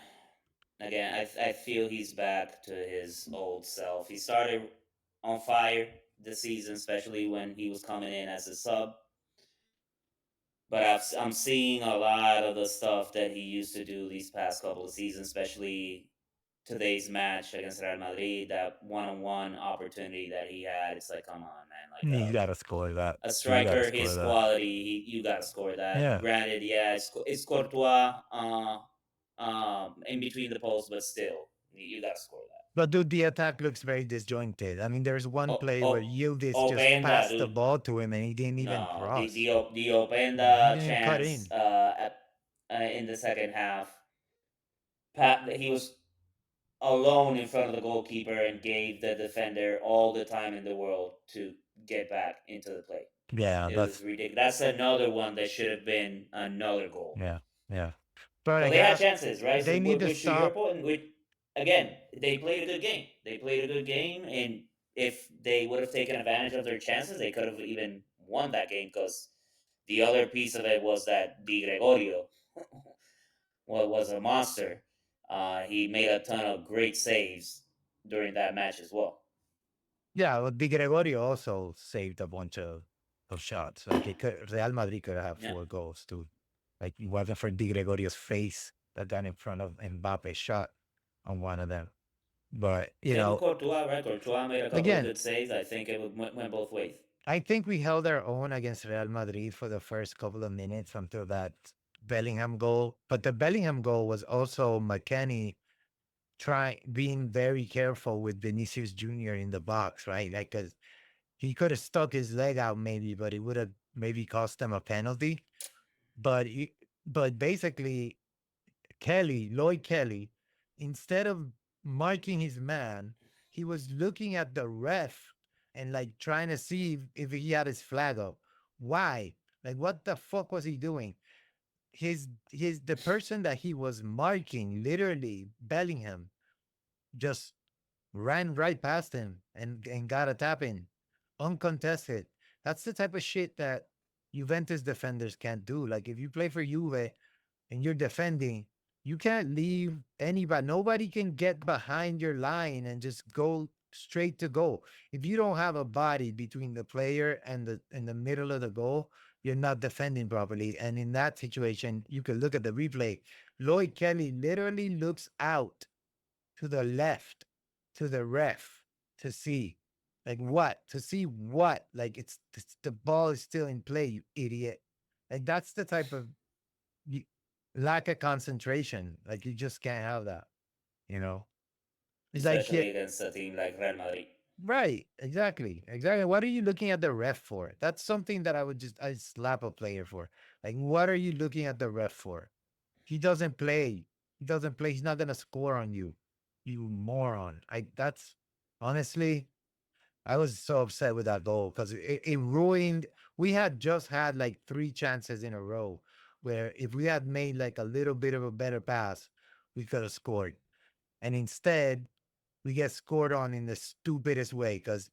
S1: Again, I feel he's back to his old self. He started on fire this season, especially when he was coming in as a sub. But I'm seeing a lot of the stuff that he used to do these past couple of seasons, especially today's match against Real Madrid, that one-on-one opportunity that he had. It's like, come on, man! Like
S2: you got to score that.
S1: a
S2: You got to
S1: striker
S2: score
S1: his
S2: that.
S1: quality, you got to score that.
S2: Yeah.
S1: Granted, yeah, it's Courtois in between the posts, but still, you got to score that.
S2: But dude, the attack looks very disjointed. I mean, there's one
S1: Oh,
S2: play where
S1: oh,
S2: Yildiz just
S1: Openda,
S2: passed the
S1: dude.
S2: ball to him and he didn't even
S1: No,
S2: cross.
S1: the
S2: He
S1: Openda
S2: didn't even cut
S1: chance
S2: in.
S1: in the second half. He was alone in front of the goalkeeper and gave the defender all the time in the world to get back into the play.
S2: Yeah,
S1: It was ridiculous. That's another one that should have been another goal.
S2: yeah, yeah. But
S1: So
S2: like
S1: they had
S2: after
S1: chances, right? So
S2: they need to
S1: which to your
S2: stop.
S1: point, which again, they played a good game. They played a good game, and if they would have taken advantage of their chances, they could have even won that game. Because the other piece of it was that Di Gregorio was a monster. He made a ton of great saves during that match as well.
S2: Yeah, well, Di Gregorio also saved a bunch of shots. Like Real Madrid could have
S1: Yeah,
S2: 4 goals too. Like it wasn't for Di Gregorio's face that got in front of Mbappe's shot on one of them. But
S1: same with Courtois, right? Courtois made a couple of
S2: again,
S1: good saves. I think it went both ways.
S2: I think we held our own against Real Madrid for the first couple of minutes until that Bellingham goal. But the Bellingham goal was also McKennie being very careful with Vinicius Jr. in the box, right? Like, cause he could have stuck his leg out maybe, but it would have maybe cost them a penalty. But but basically, Lloyd Kelly, instead of marking his man, he was looking at the ref and like trying to see if he had his flag up. Why? Like, what the fuck was he doing? The person that he was marking, literally Bellingham, just ran right past him and got a tap in, uncontested. That's the type of shit that Juventus defenders can't do. Like if you play for Juve and you're defending, you can't leave anybody. Nobody can get behind your line and just go straight to goal. If you don't have a body between the player and the in the middle of the goal, you're not defending properly. And in that situation, you can look at the replay. Lloyd Kelly literally looks out to the left, to the ref, to see like what to see what like the ball is still in play, you idiot. Like that's the type of you, lack of concentration. Like you just can't have that. You know, it's like yeah,
S1: Especially against a team like Real Madrid.
S2: right, exactly. What are you looking at the ref for? That's something that I slap a player for. Like, what are you looking at the ref for? He doesn't play. He doesn't play. He's not gonna score on you, you moron. That's honestly, I was so upset with that goal because it ruined. We had just had like 3 chances in a row where if we had made like a little bit of a better pass, we could have scored. And instead, we get scored on in the stupidest way because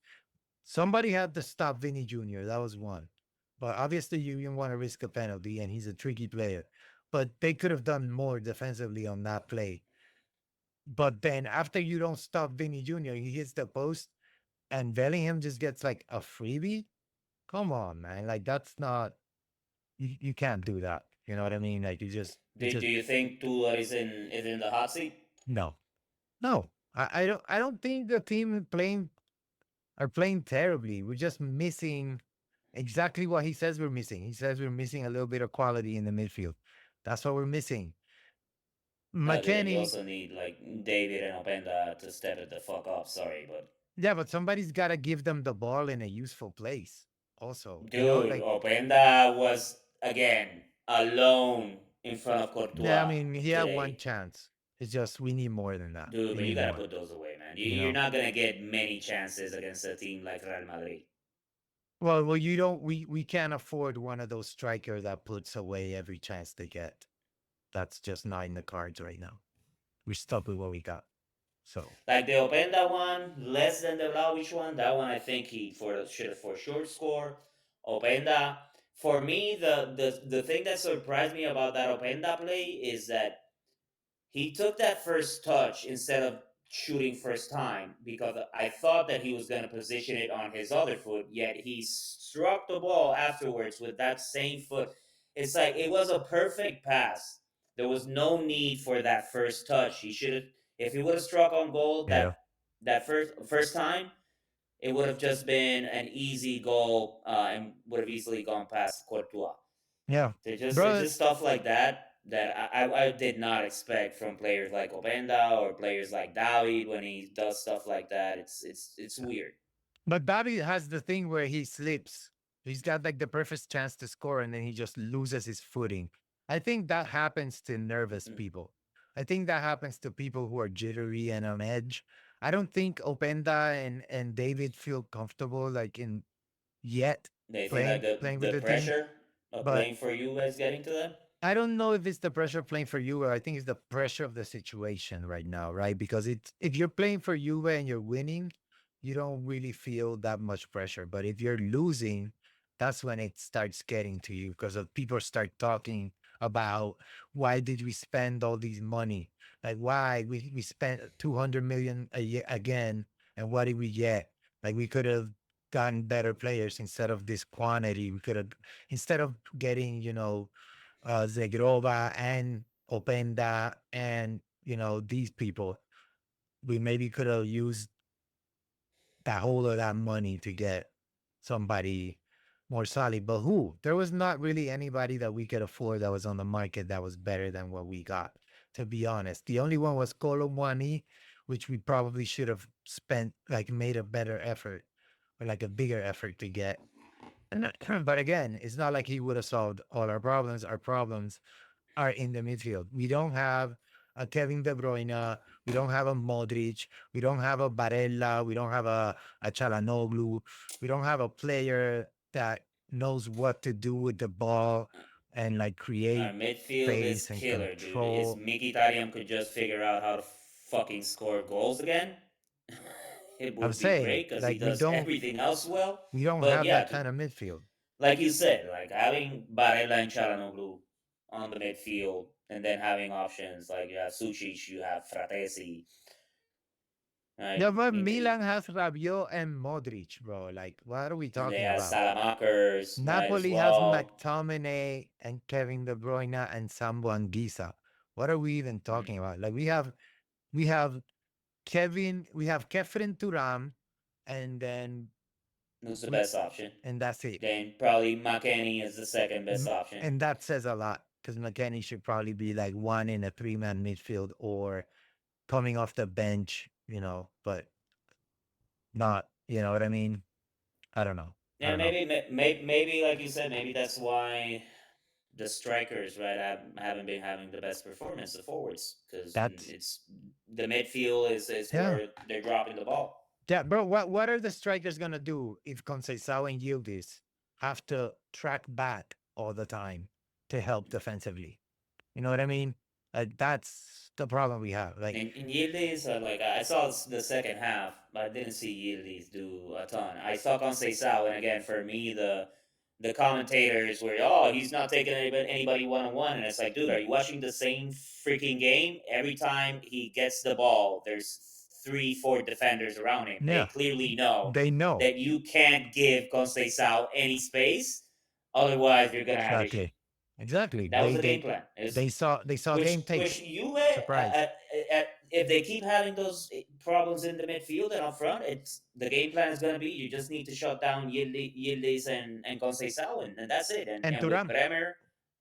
S2: somebody had to stop Vinny Jr. That was one. But obviously, you didn't want to risk a penalty, and he's a tricky player. But they could have done more defensively on that play. But then after you don't stop Vinny Jr., he hits the post, and Bellingham just gets like a freebie. Come on, man! Like that's not you can't do that. You know what I mean? Like you
S1: Do
S2: just
S1: you think Tudor is in the hot seat?
S2: no, no. I don't think the team playing are playing terribly. We're just missing exactly what he says we're missing. He says we're missing a little bit of quality in the midfield. That's what we're missing.
S1: But then you
S2: McKenny,
S1: also need like David and Openda to step it the fuck up. Sorry, but
S2: yeah, but somebody's got to give them the ball in a useful place. Also,
S1: dude,
S2: like
S1: Openda was again alone in front of
S2: yeah, I
S1: Courtois
S2: mean, he had one
S1: today.
S2: chance. It's just we need more than that.
S1: Dude,
S2: We
S1: but you
S2: need
S1: gotta
S2: more.
S1: put those away, man.
S2: You
S1: You're
S2: know.
S1: not gonna get many chances against a team like Real Madrid.
S2: Well, you don't. We can't afford one of those strikers that puts away every chance they get. That's just not in the cards right now. We're stuck with what we got. So
S1: Like the Openda one, less than the Vlahovic one. That one I think he should have for sure score. Openda. For me, the thing that surprised me about that Openda play is that he took that first touch instead of shooting first time because I thought that he was going to position it on his other foot, yet he struck the ball afterwards with that same foot. It's like it was a perfect pass. There was no need for that first touch. He should have, if he would have struck on goal
S2: yeah,
S1: that first time, it would have just been an easy goal and would have easily gone past Courtois.
S2: yeah,
S1: It's
S2: bro.
S1: just stuff like that that I did not expect from players like Openda or players like David when he does stuff like that. It's weird.
S2: But Bobby has the thing where he slips. He's got like the perfect chance to score and then he just loses his footing. I think that happens to nervous
S1: Mm.
S2: people. I think that happens to people who are jittery and on edge. I don't think Openda and David feel comfortable like in yet
S1: They think like
S2: playing with
S1: the
S2: the team.
S1: pressure of
S2: But
S1: playing for you is getting to them.
S2: I don't know if it's the pressure of playing for Juve. I think it's the pressure of the situation right now, right? Because it's if you're playing for Juve and you're winning, you don't really feel that much pressure. But if you're losing, that's when it starts getting to you because people start talking about why did we spend all these money? Like why we spent 200 million a year again, and what did we get? Like we could have gotten better players instead of this quantity. We could have instead of getting, Zegrova and Openda and these people. We maybe could have used that whole of that money to get somebody more solid. But who? There was not really anybody that we could afford that was on the market that was better than what we got. To be honest, the only one was Colomwani, which we probably should have spent like made a better effort or like a bigger effort to get. But again, it's not like he would have solved all our problems. Our problems are in the midfield. We don't have a Kevin De Bruyne. We don't have a Modric. We don't have a Barella. We don't have a Chalanoglu. We don't have a player that knows what to do with the ball and like
S1: Our
S2: create
S1: midfield is
S2: space and
S1: killer, dude. If
S2: control.
S1: Mkhitaryan could just figure out how to fucking score goals again, it
S2: I'm
S1: would be
S2: saying
S1: great because he
S2: like
S1: does everything else well.
S2: we don't
S1: But
S2: have
S1: yeah,
S2: that kind of midfield.
S1: like you said, like having Barella and Chalanoglu on the midfield, and then having options like you have Sucic, you have Fratesi, right?
S2: Yeah, but Milan has Rabiot and Modric, bro. Like, what are we
S1: And they
S2: talking
S1: have
S2: about?
S1: Salamakers, right, as
S2: Napoli has
S1: well.
S2: McTominay and Kevin De Bruyne and Sambo Anguissa. What are we even
S1: Mm.
S2: talking about? Like we have we have Kefren Turam, and then
S1: Who's the
S2: we
S1: best option?
S2: and that's it.
S1: Then probably McKenny is the second best option.
S2: And that says a lot because McKennie should probably be like one in a three-man midfield or coming off the bench, but not, you know what I mean? I don't know. I
S1: Yeah,
S2: don't know.
S1: maybe like you said, maybe that's why the strikers right haven't been having the best performance. The forwards, because
S2: That's
S1: it's the midfield is
S2: yeah.
S1: where they're dropping the ball.
S2: Yeah, bro. What are the strikers gonna do if Conceição and Yildiz have to track back all the time to help defensively? You know what I mean? That's the problem we have. Like,
S1: And Yildiz, like I saw the second half, but I didn't see Yildiz do a ton. I saw Conceição, and again, for me, the commentators were, oh, he's not taking anybody one on one, and it's like, dude, are you watching the same freaking game? Every time he gets the ball, there's three, four defenders around him. They
S2: yeah,
S1: clearly know
S2: they know
S1: that you can't give Conceição any space, otherwise you're gonna have issues.
S2: exactly, exactly.
S1: That was the game plan. Is
S2: They saw game
S1: which
S2: tapes.
S1: Juve,
S2: Surprise.
S1: if they keep having those problems in the midfield and up front, it's the game plan is going to be you just need to shut down Yildiz and Conceição, and that's it.
S2: And
S1: And with
S2: Turam,
S1: Bremer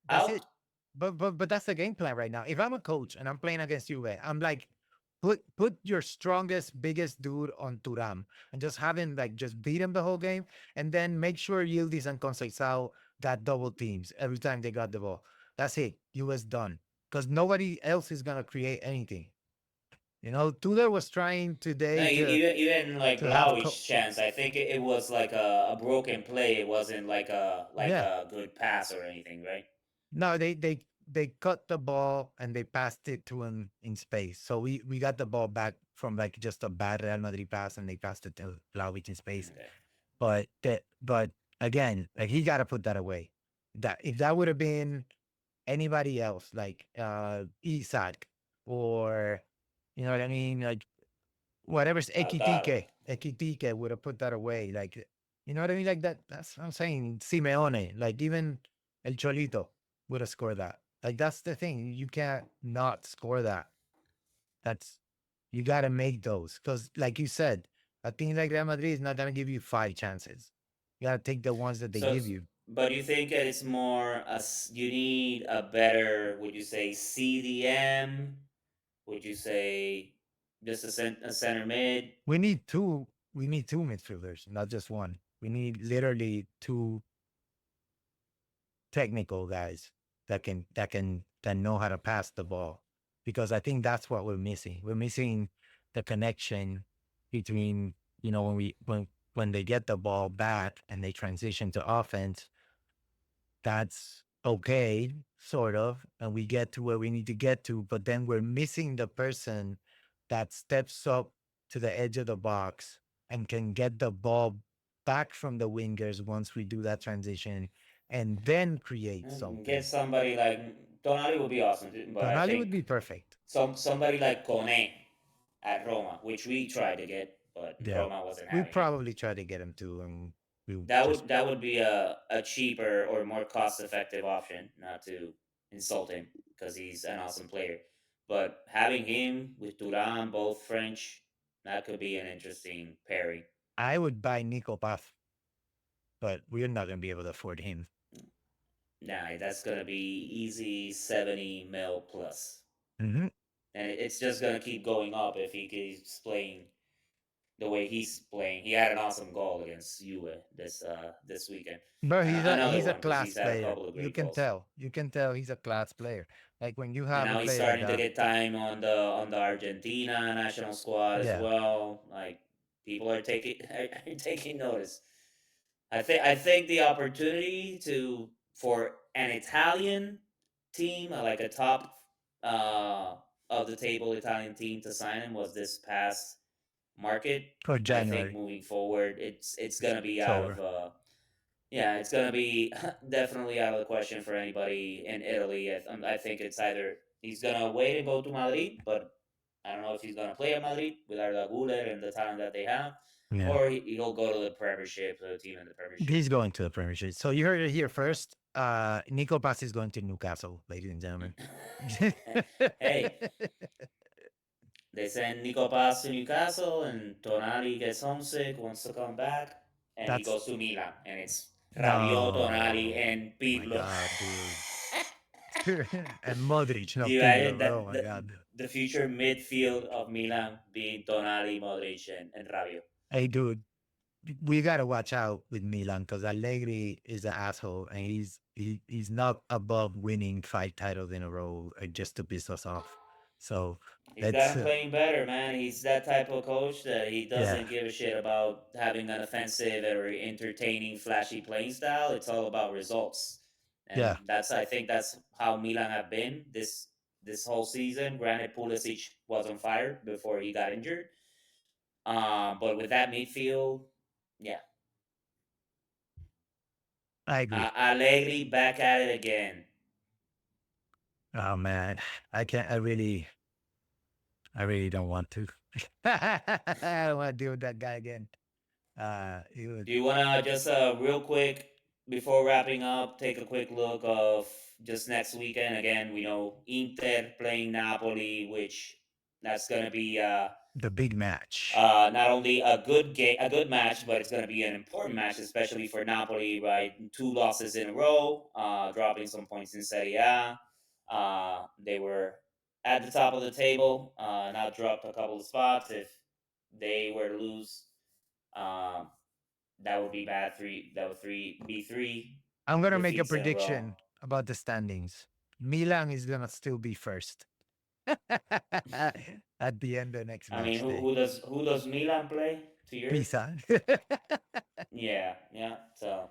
S2: that's it.
S1: out,
S2: But that's the game plan right now. If I'm a coach and I'm playing against Juve, I'm like, put your strongest, biggest dude on Turam and just have him like just beat him the whole game, and then make sure Yildiz and Conceição got double teams every time they got the ball. That's it. You was done. because nobody else is gonna create anything. You know, Tudor was trying
S1: No,
S2: today
S1: even like
S2: to have
S1: Vlahovic's chance. I think it was like a broken play. It wasn't like
S2: yeah.
S1: a good pass or anything, right?
S2: No, they cut the ball and they passed it to him in space. So we got the ball back from like just a bad Real Madrid pass, and they passed it to Vlahovic in space.
S1: Okay.
S2: But again, like he got to put that away. That if that would have been anybody else, like Isak, or you know what I mean, like whatever's
S1: Lautaro.
S2: Ekitike would have put that away. Like you know what I mean, like that. That's what I'm saying. Simeone, like even El Cholito would have scored that. Like that's the thing. You can't not score that. That's you got to make those because, like you said, a team like Real Madrid is not gonna give you five chances. You got to take the ones that they
S1: So,
S2: give you.
S1: but you think that it's more you need a better? Would you say CDM? Would you say just a center mid?
S2: We need two. We need two midfielders, not just one. We need literally two technical guys that know how to pass the ball, because I think that's what we're missing. We're missing the connection between when when they get the ball back and they transition to offense. That's okay, sort of, and we get to where we need to get to, but then we're missing the person that steps up to the edge of the box and can get the ball back from the wingers once we do that transition and then create
S1: Get
S2: something.
S1: somebody like Tonali would be awesome, but I
S2: Tonali would
S1: think
S2: be perfect.
S1: somebody like Kone at Roma, which we tried to get, but
S2: Yeah.
S1: Roma wasn't
S2: We
S1: having it.
S2: probably try to get him to, and we just,
S1: That would be a cheaper or more cost effective option. Not to insult him because he's an awesome player, but having him with Turan, both French, that could be an interesting pairing.
S2: I would buy Nico Paz, but we're not going to be able to afford him.
S1: Nah, that's gonna be easy 70 mil plus,
S2: Hmm.
S1: and it's just gonna keep going up if he keeps playing the way he's playing. He had an awesome goal against Juve this weekend.
S2: But
S1: Another
S2: he's a
S1: one because he's
S2: class
S1: had a
S2: player.
S1: couple of
S2: You
S1: great
S2: can
S1: goals.
S2: tell. You can tell he's a class player. Like when you
S1: And
S2: have a
S1: now he's
S2: player like
S1: starting to
S2: that.
S1: get time on the Argentina national squad as
S2: Yeah.
S1: well. Like people are taking are taking notice. I think the opportunity to for an Italian team, like a top uh, of the table Italian team to sign him was this past market.
S2: For
S1: I think
S2: January.
S1: moving forward, it's gonna be
S2: It's
S1: out of
S2: over.
S1: yeah, it's gonna be definitely out of the question for anybody in Italy. I think it's either he's gonna wait and go to Madrid, but I don't know if he's gonna play at Madrid with Arda Güler and the talent that they have,
S2: Yeah.
S1: or he'll go to the Premiership, to the team in the Premiership.
S2: He's going to the Premiership. So you heard it here first. Nico Pass is going to Newcastle, ladies and gentlemen.
S1: Hey, they send Nico Paz to Newcastle, and Tonali gets homesick, wants to come back, and he
S2: That's
S1: goes to Milan, and it's Rabiot, Tonali,
S2: no.
S1: and
S2: My
S1: Pirlo.
S2: God, dude. And Modric,
S1: Do
S2: no
S1: you imagine
S2: Pirlo.
S1: that
S2: Oh my God.
S1: the future midfield of Milan being Tonali, Modric, and Rabiot?
S2: Hey, dude, we gotta watch out with Milan because Allegri is an asshole, and he's not above winning 5 titles in a row just to piss us off. So
S1: He's got
S2: let's
S1: him playing better, man. He's that type of coach that he
S2: yeah,
S1: doesn't give a shit about having an offensive or entertaining, flashy playing style. It's all about results, and
S2: yeah.
S1: I think that's how Milan have been this whole season. Granted, Pulisic was on fire before he got injured, but with that midfield, yeah,
S2: I agree.
S1: Allegri back at it again.
S2: Oh man, I can't. I really don't want to. I don't want to deal with that guy again. He would
S1: Do you want to just real quick before wrapping up take a quick look of just next weekend? Again, we know Inter playing Napoli, which that's going to be
S2: the big match.
S1: not only a good game, a good match, but it's going to be an important match, especially for Napoli. Right, 2 losses in a row, dropping some points in Serie A. They were at the top of the table, now dropped a couple of spots. If they were to lose, um, that would be bad. That would be three
S2: I'm gonna make a
S1: defeats in a row.
S2: prediction about the standings. Milan is gonna still be first at the end of next
S1: I mean,
S2: match day.
S1: who does Milan play to yours?
S2: Pisa.
S1: Yeah, yeah. So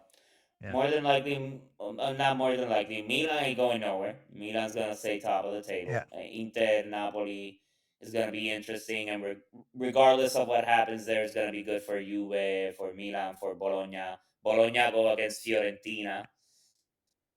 S2: Yeah.
S1: more than likely, not more than likely, Milan ain't going nowhere. Milan's gonna stay top of the
S2: Yeah.
S1: table. Inter Napoli is gonna be interesting, and regardless of what happens, there is gonna be good for Juve, for Milan, for Bologna. Bologna go against Fiorentina.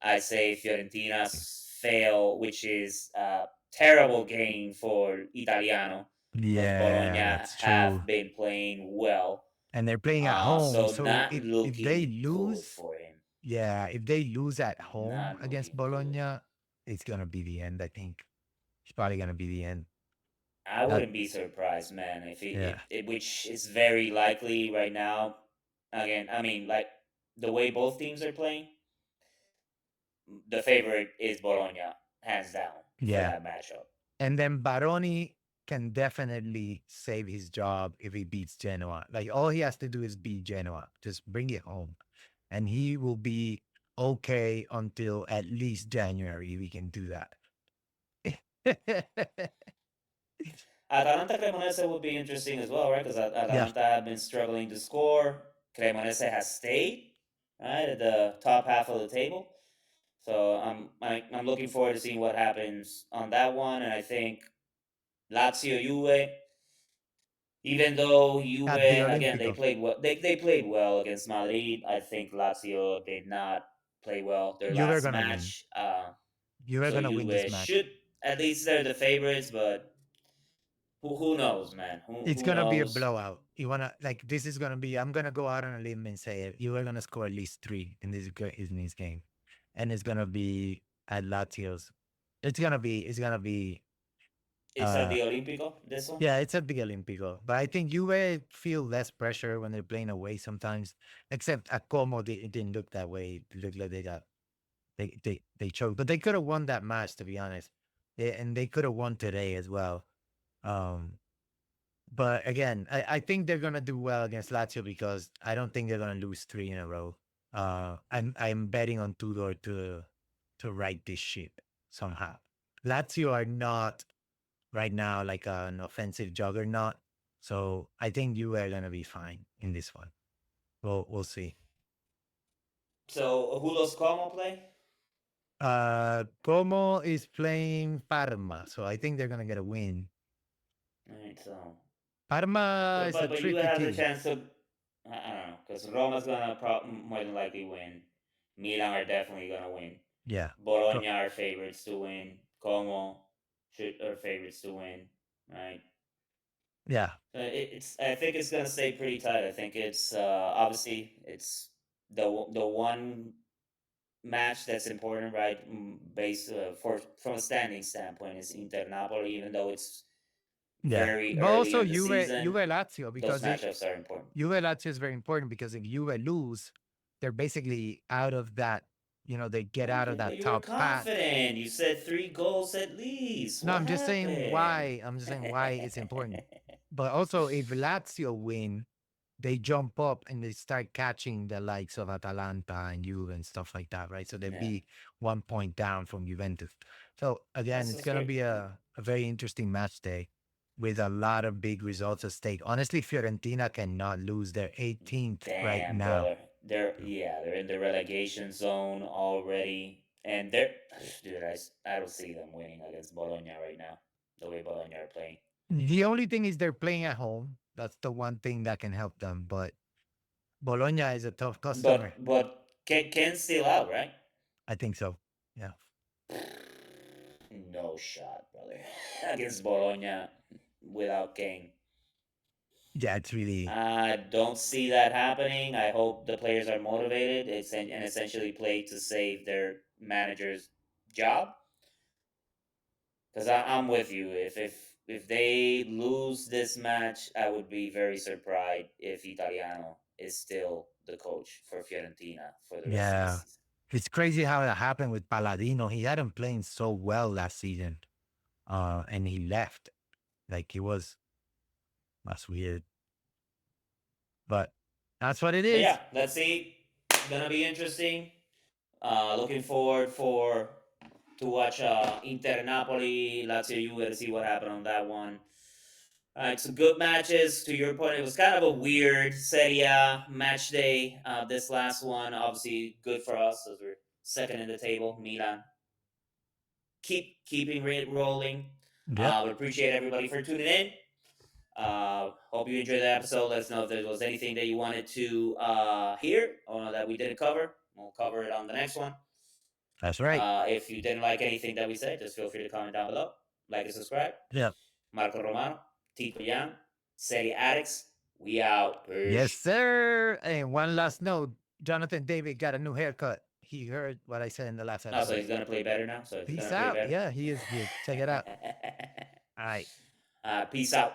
S1: I say Fiorentina's fail, which is a terrible game for Italiano, because Bologna
S2: Yeah, that's
S1: have
S2: true.
S1: been playing well.
S2: And they're playing at home.
S1: So
S2: So
S1: not
S2: if they
S1: looking good
S2: lose,
S1: for him.
S2: yeah, if they lose at home
S1: Not
S2: against
S1: looking good.
S2: Bologna, it's gonna be the end, I think. It's probably gonna be the end.
S1: I
S2: That
S1: wouldn't be surprised, man, if
S2: yeah.
S1: which is very likely right now. Again, I mean, like the way both teams are playing, the favorite is Bologna, hands down, for
S2: Yeah.
S1: that matchup.
S2: And then Baroni can definitely save his job if he beats Genoa. Like all he has to do is beat Genoa. Just bring it home. And he will be okay until at least January. We can do that.
S1: Atalanta Cremonese would be interesting as well, right? Because
S2: Yeah.
S1: Atalanta have been struggling to score. Cremonese has stayed right at the top half of the table. So I'm looking forward to seeing what happens on that one. And I think Lazio Juve, even though Juve
S2: At the
S1: again they
S2: Olympico.
S1: played well, they played well against Madrid. I think Lazio did not play well their
S2: You were
S1: last
S2: gonna win.
S1: match.
S2: You were
S1: So
S2: gonna win this
S1: Juve
S2: match.
S1: should, at least they're the favorites, but who knows, man?
S2: It's
S1: Who
S2: gonna be a
S1: knows?
S2: blowout. You wanna like this is gonna be. I'm gonna go out on a limb and say it. You are gonna score at least three in this game, and it's gonna be at Lazio's. It's gonna be. It's gonna be.
S1: It's at
S2: Uh,
S1: the Olympico, this one.
S2: yeah, it's at the Olympico, but I think Juve feel less pressure when they're playing away sometimes. Except at Como, it didn't look that way. It looked like they choked, but they could have won that match to be honest. And they could have won today as well. Um, But again, I think they're gonna do well against Lazio because I don't think they're gonna lose three in a row. I'm betting on Tudor to right this ship somehow. Lazio are not right now like an offensive juggernaut, so I think you are gonna be fine in this one. We'll see.
S1: So who does Como play?
S2: Como is playing Parma, so I think they're gonna get a win.
S1: All right, so
S2: Parma is a
S1: but you
S2: tricky
S1: have the
S2: team.
S1: chance to. I don't know, because Roma's gonna more than likely win. Milan are definitely gonna win.
S2: Yeah.
S1: Bologna are favorites to win. Como are favorites to win. Right.
S2: Yeah.
S1: It's. I think it's gonna stay pretty tight. I think it's obviously it's the one match that's important, right? Based for from a standing standpoint, is Inter Napoli. Even though it's
S2: Yeah.
S1: very
S2: But
S1: early
S2: also
S1: in the season,
S2: Juve Lazio
S1: those
S2: because
S1: matchups are important.
S2: Juve Lazio is very important because if Juve lose, they're basically out of that, they get out of
S1: Okay, but
S2: that
S1: you were
S2: top path.
S1: confident. You said 3 goals at least.
S2: No,
S1: What happened?
S2: I'm just saying why it's important. But also if Lazio win, they jump up and they start catching the likes of Atalanta and Juve and stuff like that, right? So they'd
S1: Yeah,
S2: be 1 point down from Juventus. So again, it's
S1: that's
S2: gonna
S1: great.
S2: be a very interesting match day with a lot of big results at stake. Honestly, Fiorentina cannot lose. They're 18th right
S1: Damn,
S2: now.
S1: brother. They're in the relegation zone already, and dude. I don't see them winning against Bologna right now. The way Bologna are playing,
S2: The only thing is they're playing at home. That's the one thing that can help them. But Bologna is a tough customer.
S1: but Ken's still out, right?
S2: I think so. Yeah.
S1: No shot, brother, against Bologna without King.
S2: Yeah, it's really
S1: I don't see that happening. I hope the players are motivated and essentially play to save their manager's job. Because I'm with you. If they lose this match, I would be very surprised if Italiano is still the coach for Fiorentina for the rest of the
S2: yeah.
S1: season.
S2: It's crazy how that happened with Palladino. He hadn't played so well last season. And he left. Like he was that's weird. But that's what it
S1: But yeah,
S2: is.
S1: let's see. Gonna be interesting. Looking forward for to watch Inter Napoli, Lazio Juve to see what happened on that one. Some good matches. To your point, it was kind of a weird Serie A match day. This last one, obviously, good for us as we're second in the table. Milan keeping it rolling.
S2: Yep,
S1: We appreciate everybody for tuning in. Hope you enjoyed the episode. Let us know if there was anything that you wanted to hear or that we didn't cover. We'll cover it on the next one.
S2: that's right.
S1: If you didn't like anything that we said, just feel free to comment down below. Like and subscribe.
S2: Yep.
S1: Marco Romano, Tito Yan, Serie Addicts. We out.
S2: Yes,
S1: Peace.
S2: sir. And one last note, Jonathan David got a new haircut. He heard what I said in the last
S1: Oh, so
S2: episode.
S1: he's gonna play better now. So he's
S2: Peace
S1: gonna play
S2: out.
S1: better.
S2: Yeah, he is good. Check it out. All right.
S1: Peace out.